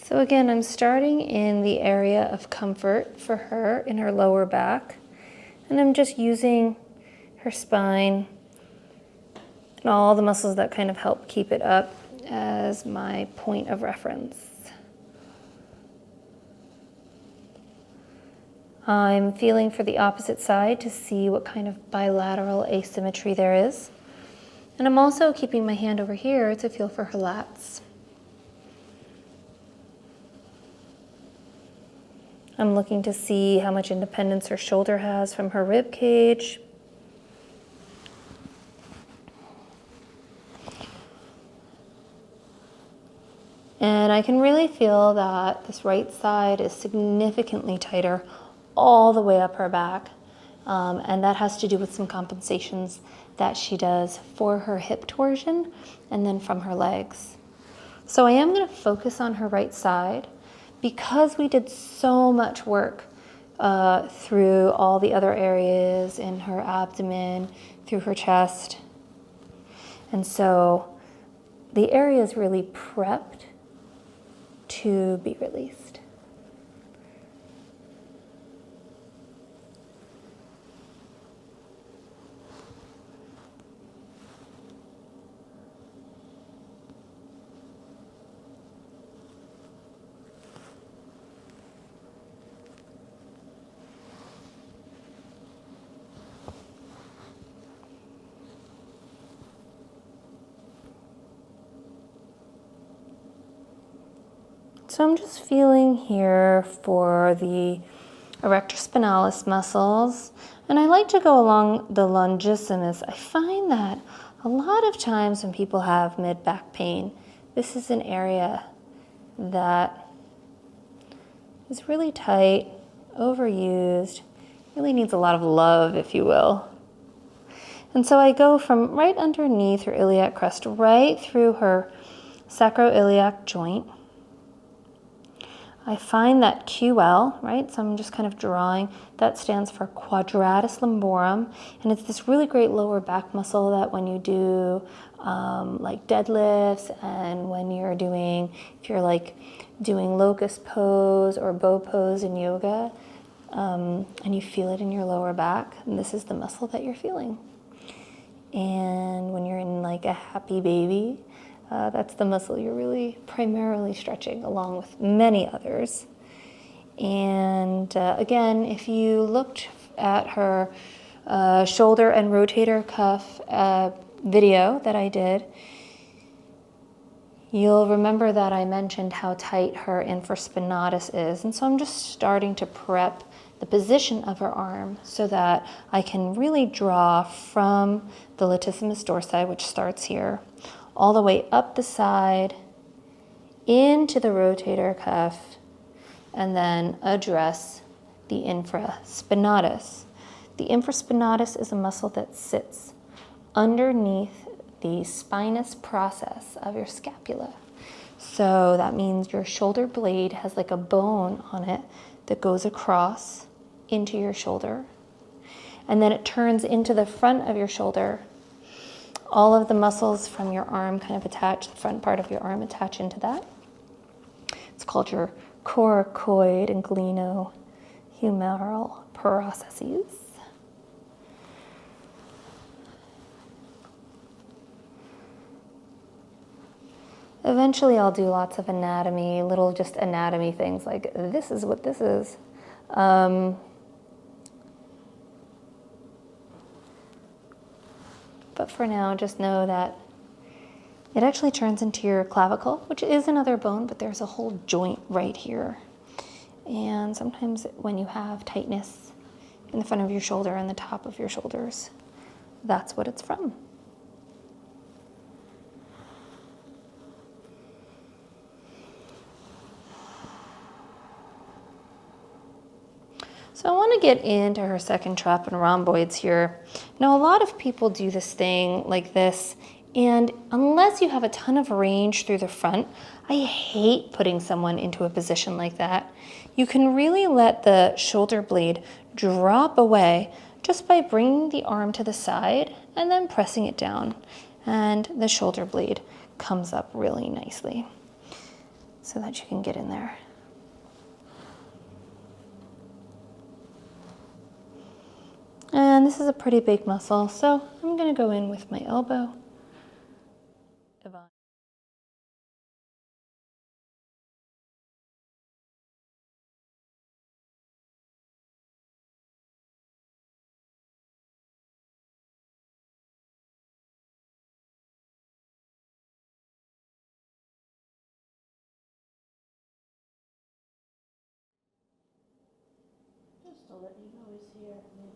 So again, I'm starting in the area of comfort for her in her lower back, and I'm just using her spine and all the muscles that kind of help keep it up as my point of reference. I'm feeling for the opposite side to see what kind of bilateral asymmetry there is. And I'm also keeping my hand over here to feel for her lats. I'm looking to see how much independence her shoulder has from her rib cage. And I can really feel that this right side is significantly tighter all the way up her back. And that has to do with some compensations that she does for her hip torsion and then from her legs. So I am going to focus on her right side because we did so much work through all the other areas in her abdomen, through her chest. And so the area is really prepped to be released. So I'm just feeling here for the erector spinalis muscles, and I like to go along the longissimus. I find that a lot of times when people have mid-back pain, this is an area that is really tight, overused, really needs a lot of love, if you will. And so I go from right underneath her iliac crest, right through her sacroiliac joint. I find that QL, right? So I'm just kind of drawing. That stands for Quadratus lumborum. And it's this really great lower back muscle that when you do like deadlifts and when you're doing, if you're like doing locust pose or bow pose in yoga, and you feel it in your lower back, and this is the muscle that you're feeling. And when you're in like a happy baby, that's the muscle you're really primarily stretching, along with many others. And again, if you looked at her shoulder and rotator cuff video that I did, you'll remember that I mentioned how tight her infraspinatus is. And so I'm just starting to prep the position of her arm so that I can really draw from the latissimus dorsi, which starts here, all the way up the side, into the rotator cuff, and then address the infraspinatus. The infraspinatus is a muscle that sits underneath the spinous process of your scapula. So that means your shoulder blade has like a bone on it that goes across into your shoulder. And then it turns into the front of your shoulder. All of the muscles from your arm kind of attach, the front part of your arm attach into that. It's called your coracoid and glenohumeral processes. Eventually I'll do lots of anatomy, little just anatomy things like this is what this is. But for now, just know that it actually turns into your clavicle, which is another bone, but there's a whole joint right here. And sometimes when you have tightness in the front of your shoulder and the top of your shoulders, that's what it's from. So I want to get into her second trap and rhomboids here. Now, a lot of people do this thing like this, and unless you have a ton of range through the front, I hate putting someone into a position like that. You can really let the shoulder blade drop away just by bringing the arm to the side and then pressing it down, and the shoulder blade comes up really nicely so that you can get in there. And this is a pretty big muscle, so I'm going to go in with my elbow. Just to let you know he's here, maybe.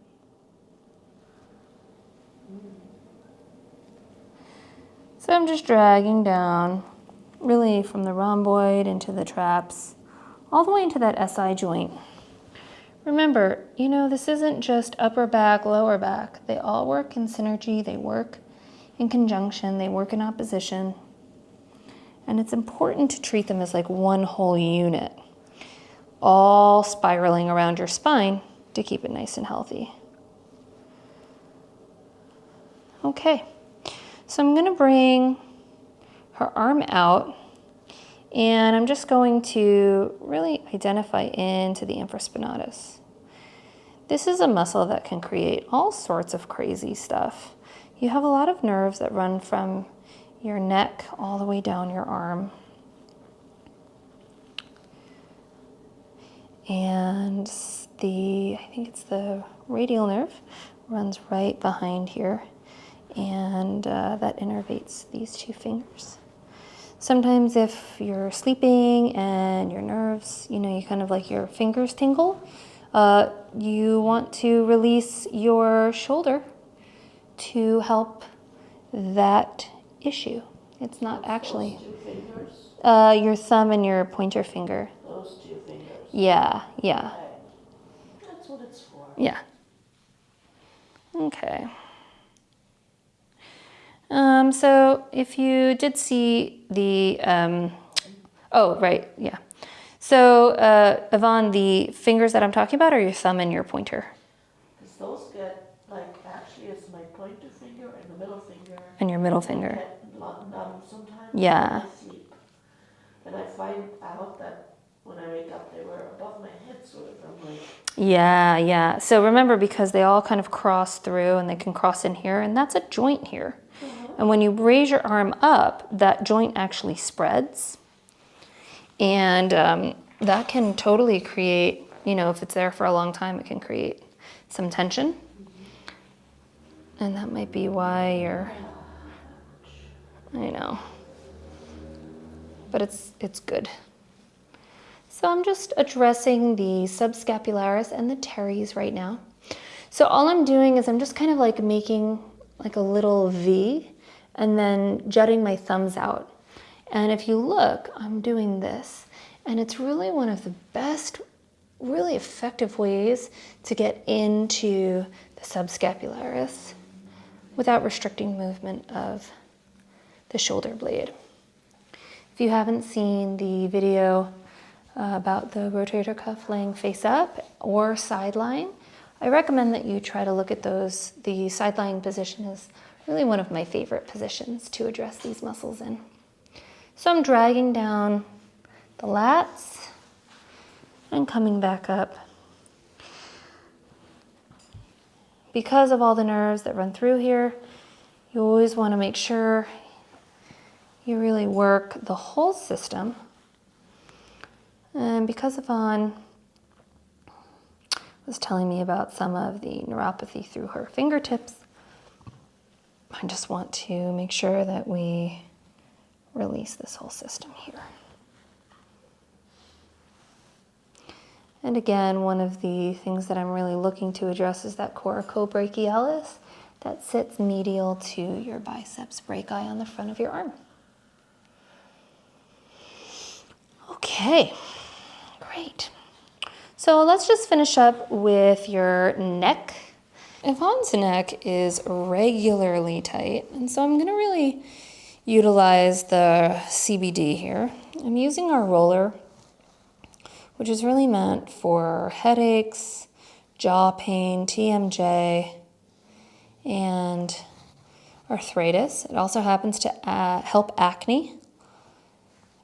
So I'm just dragging down, really from the rhomboid into the traps, all the way into that SI joint. Remember, you know, this isn't just upper back, lower back. They all work in synergy, they work in conjunction, they work in opposition. And it's important to treat them as like one whole unit. all spiraling around your spine to keep it nice and healthy. Okay, so I'm gonna bring her arm out, and I'm just going to really identify into the infraspinatus. This is a muscle that can create all sorts of crazy stuff. You have a lot of nerves that run from your neck all the way down your arm. And I think it's the radial nerve runs right behind here, and that innervates these two fingers. Sometimes if you're sleeping and your nerves, you kind of like your fingers tingle, you want to release your shoulder to help that issue. It's not actually. Those two fingers? Your thumb and your pointer finger. Those two fingers? Yeah. Okay. That's what it's for. Yeah. Okay. So if you did see the, oh, right, yeah. So, Yvonne, the fingers that I'm talking about are your thumb and your pointer. Because those get, actually it's my pointer finger and the middle finger. And your middle I finger. get numb sometimes Yeah. when I sleep. And I find out that when I wake up, they were above my head, sort of. I'm like, Yeah. So remember, because they all kind of cross through and they can cross in here, and that's a joint here. And when you raise your arm up, that joint actually spreads. And that can totally create, if it's there for a long time, it can create some tension. And that might be why I know. But it's good. So I'm just addressing the subscapularis and the teres right now. So all I'm doing is I'm just kind of like making like a little V and then jutting my thumbs out. And if you look, I'm doing this. And it's really one of the best, really effective ways to get into the subscapularis without restricting movement of the shoulder blade. If you haven't seen the video about the rotator cuff laying face up or side lying, I recommend that you try to look at those. The side lying position is really one of my favorite positions to address these muscles in. So I'm dragging down the lats and coming back up. Because of all the nerves that run through here, you always want to make sure you really work the whole system. And because Yvonne was telling me about some of the neuropathy through her fingertips, I just want to make sure that we release this whole system here. And again, one of the things that I'm really looking to address is that coracobrachialis that sits medial to your biceps brachii on the front of your arm. Okay, great. So let's just finish up with your neck. Yvonne's neck is regularly tight, and so I'm gonna really utilize the CBD here. I'm using our roller, which is really meant for headaches, jaw pain, TMJ, and arthritis. It also happens to help acne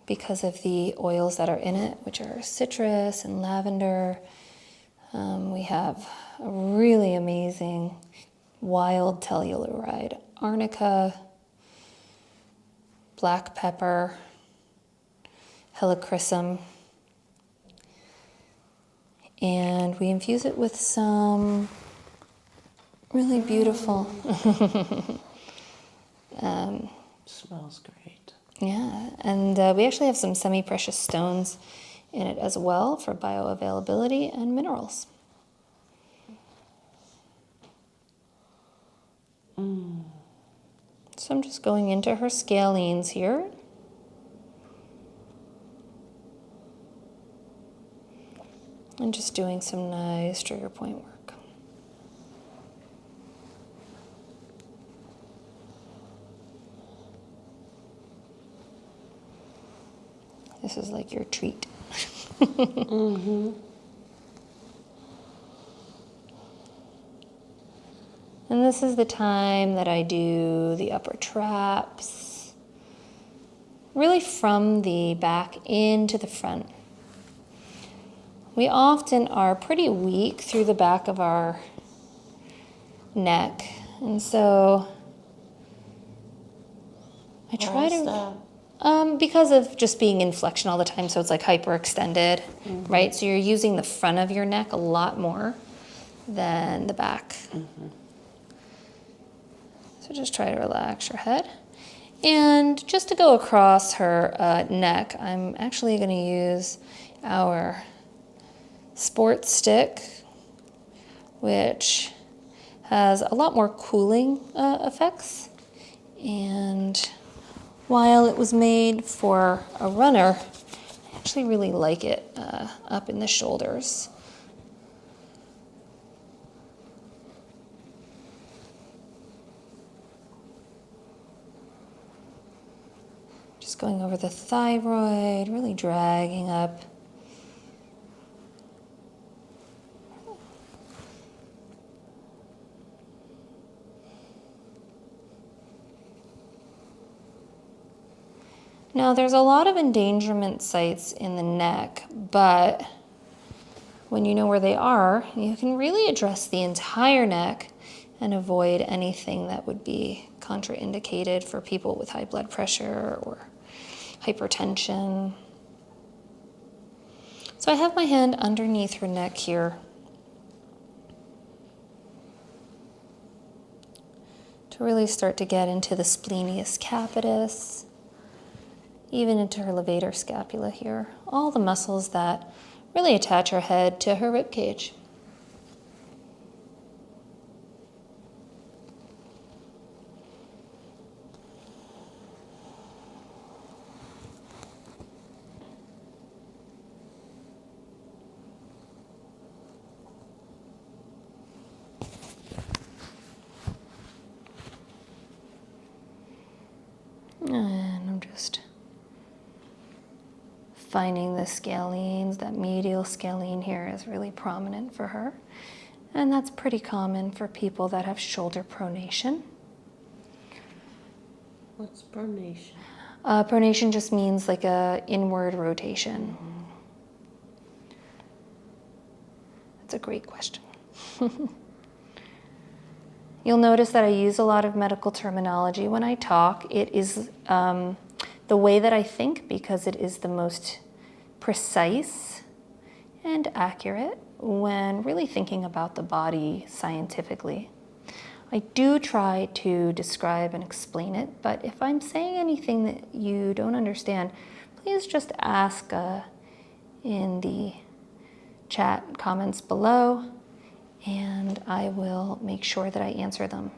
because of the oils that are in it, which are citrus and lavender. We have a really amazing wild telluride, arnica, black pepper, helichrysum, and we infuse it with some really beautiful smells great. Yeah, and we actually have some semi-precious stones in it as well for bioavailability and minerals. So I'm just going into her scalenes here. And just doing some nice trigger point work. This is like your treat. And this is the time that I do the upper traps, really from the back into the front. We often are pretty weak through the back of our neck, and so I try to, because of just being in flexion all the time, so it's like hyperextended, right? So you're using the front of your neck a lot more than the back. So just try to relax your head. And just to go across her neck, I'm actually going to use our sports stick, which has a lot more cooling effects. And while it was made for a runner, I actually really like it up in the shoulders. Just going over the thyroid, really dragging up. Now, there's a lot of endangerment sites in the neck, but when you know where they are, you can really address the entire neck and avoid anything that would be contraindicated for people with high blood pressure or hypertension. So I have my hand underneath her neck here to really start to get into the splenius capitis, even into her levator scapula here, all the muscles that really attach her head to her rib cage. And I'm just finding the scalenes. That medial scalene here is really prominent for her. And that's pretty common for people that have shoulder pronation. What's pronation? Pronation just means like a inward rotation. That's a great question. You'll notice that I use a lot of medical terminology when I talk. It is the way that I think because it is the most precise and accurate when really thinking about the body scientifically. I do try to describe and explain it, but if I'm saying anything that you don't understand, please just ask in the chat comments below, and I will make sure that I answer them.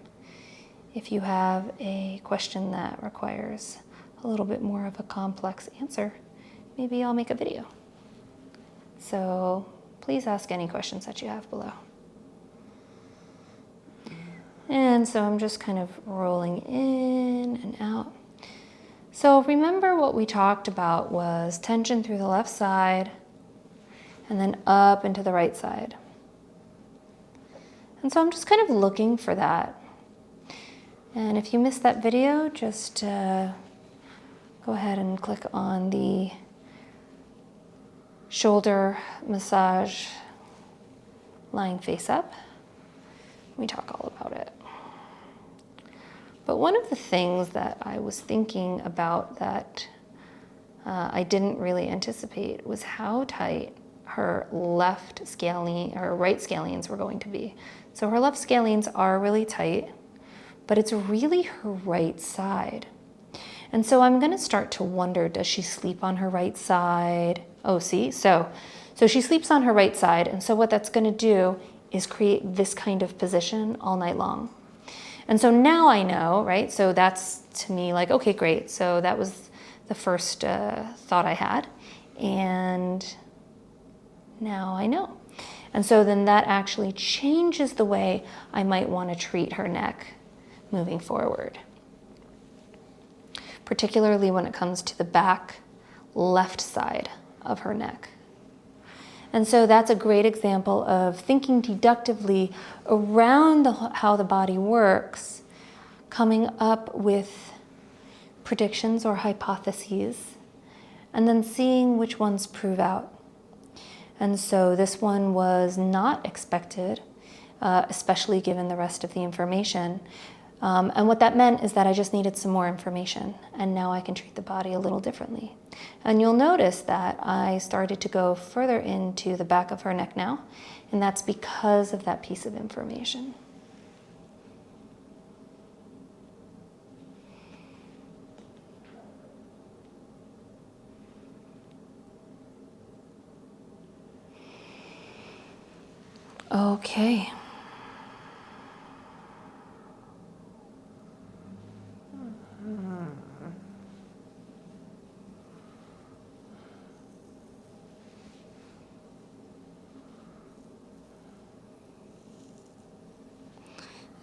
If you have a question that requires a little bit more of a complex answer, maybe I'll make a video. So please ask any questions that you have below. And so I'm just kind of rolling in and out. So remember what we talked about was tension through the left side and then up into the right side. And so I'm just kind of looking for that. And if you missed that video, just go ahead and click on the shoulder massage lying face up. We talk all about it. But one of the things that I was thinking about that I didn't really anticipate was how tight her left scalene or right scalenes were going to be. So her left scalenes are really tight, but it's really her right side. And so I'm gonna start to wonder, does she sleep on her right side? Oh, see, so she sleeps on her right side, and so what that's gonna do is create this kind of position all night long. And so now I know, right? So that's to me like, okay, great. So that was the first thought I had, and now I know. And so then that actually changes the way I might want to treat her neck moving forward, particularly when it comes to the back left side of her neck. And so that's a great example of thinking deductively around how the body works, coming up with predictions or hypotheses, and then seeing which ones prove out. And so this one was not expected, especially given the rest of the information. And what that meant is that I just needed some more information, and now I can treat the body a little differently. And you'll notice that I started to go further into the back of her neck now, and that's because of that piece of information. Okay.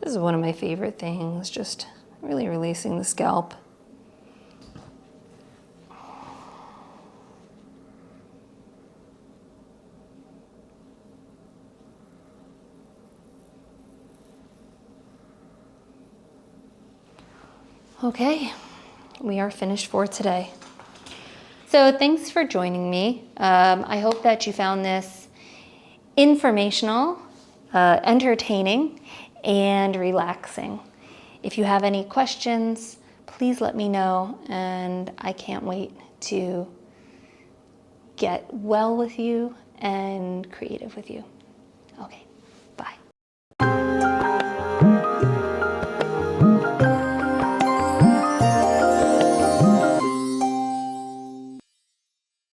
This is one of my favorite things, just really releasing the scalp. Okay, we are finished for today. So thanks for joining me. I hope that you found this informational, entertaining, and relaxing. If you have any questions, please let me know, and I can't wait to get well with you and creative with you.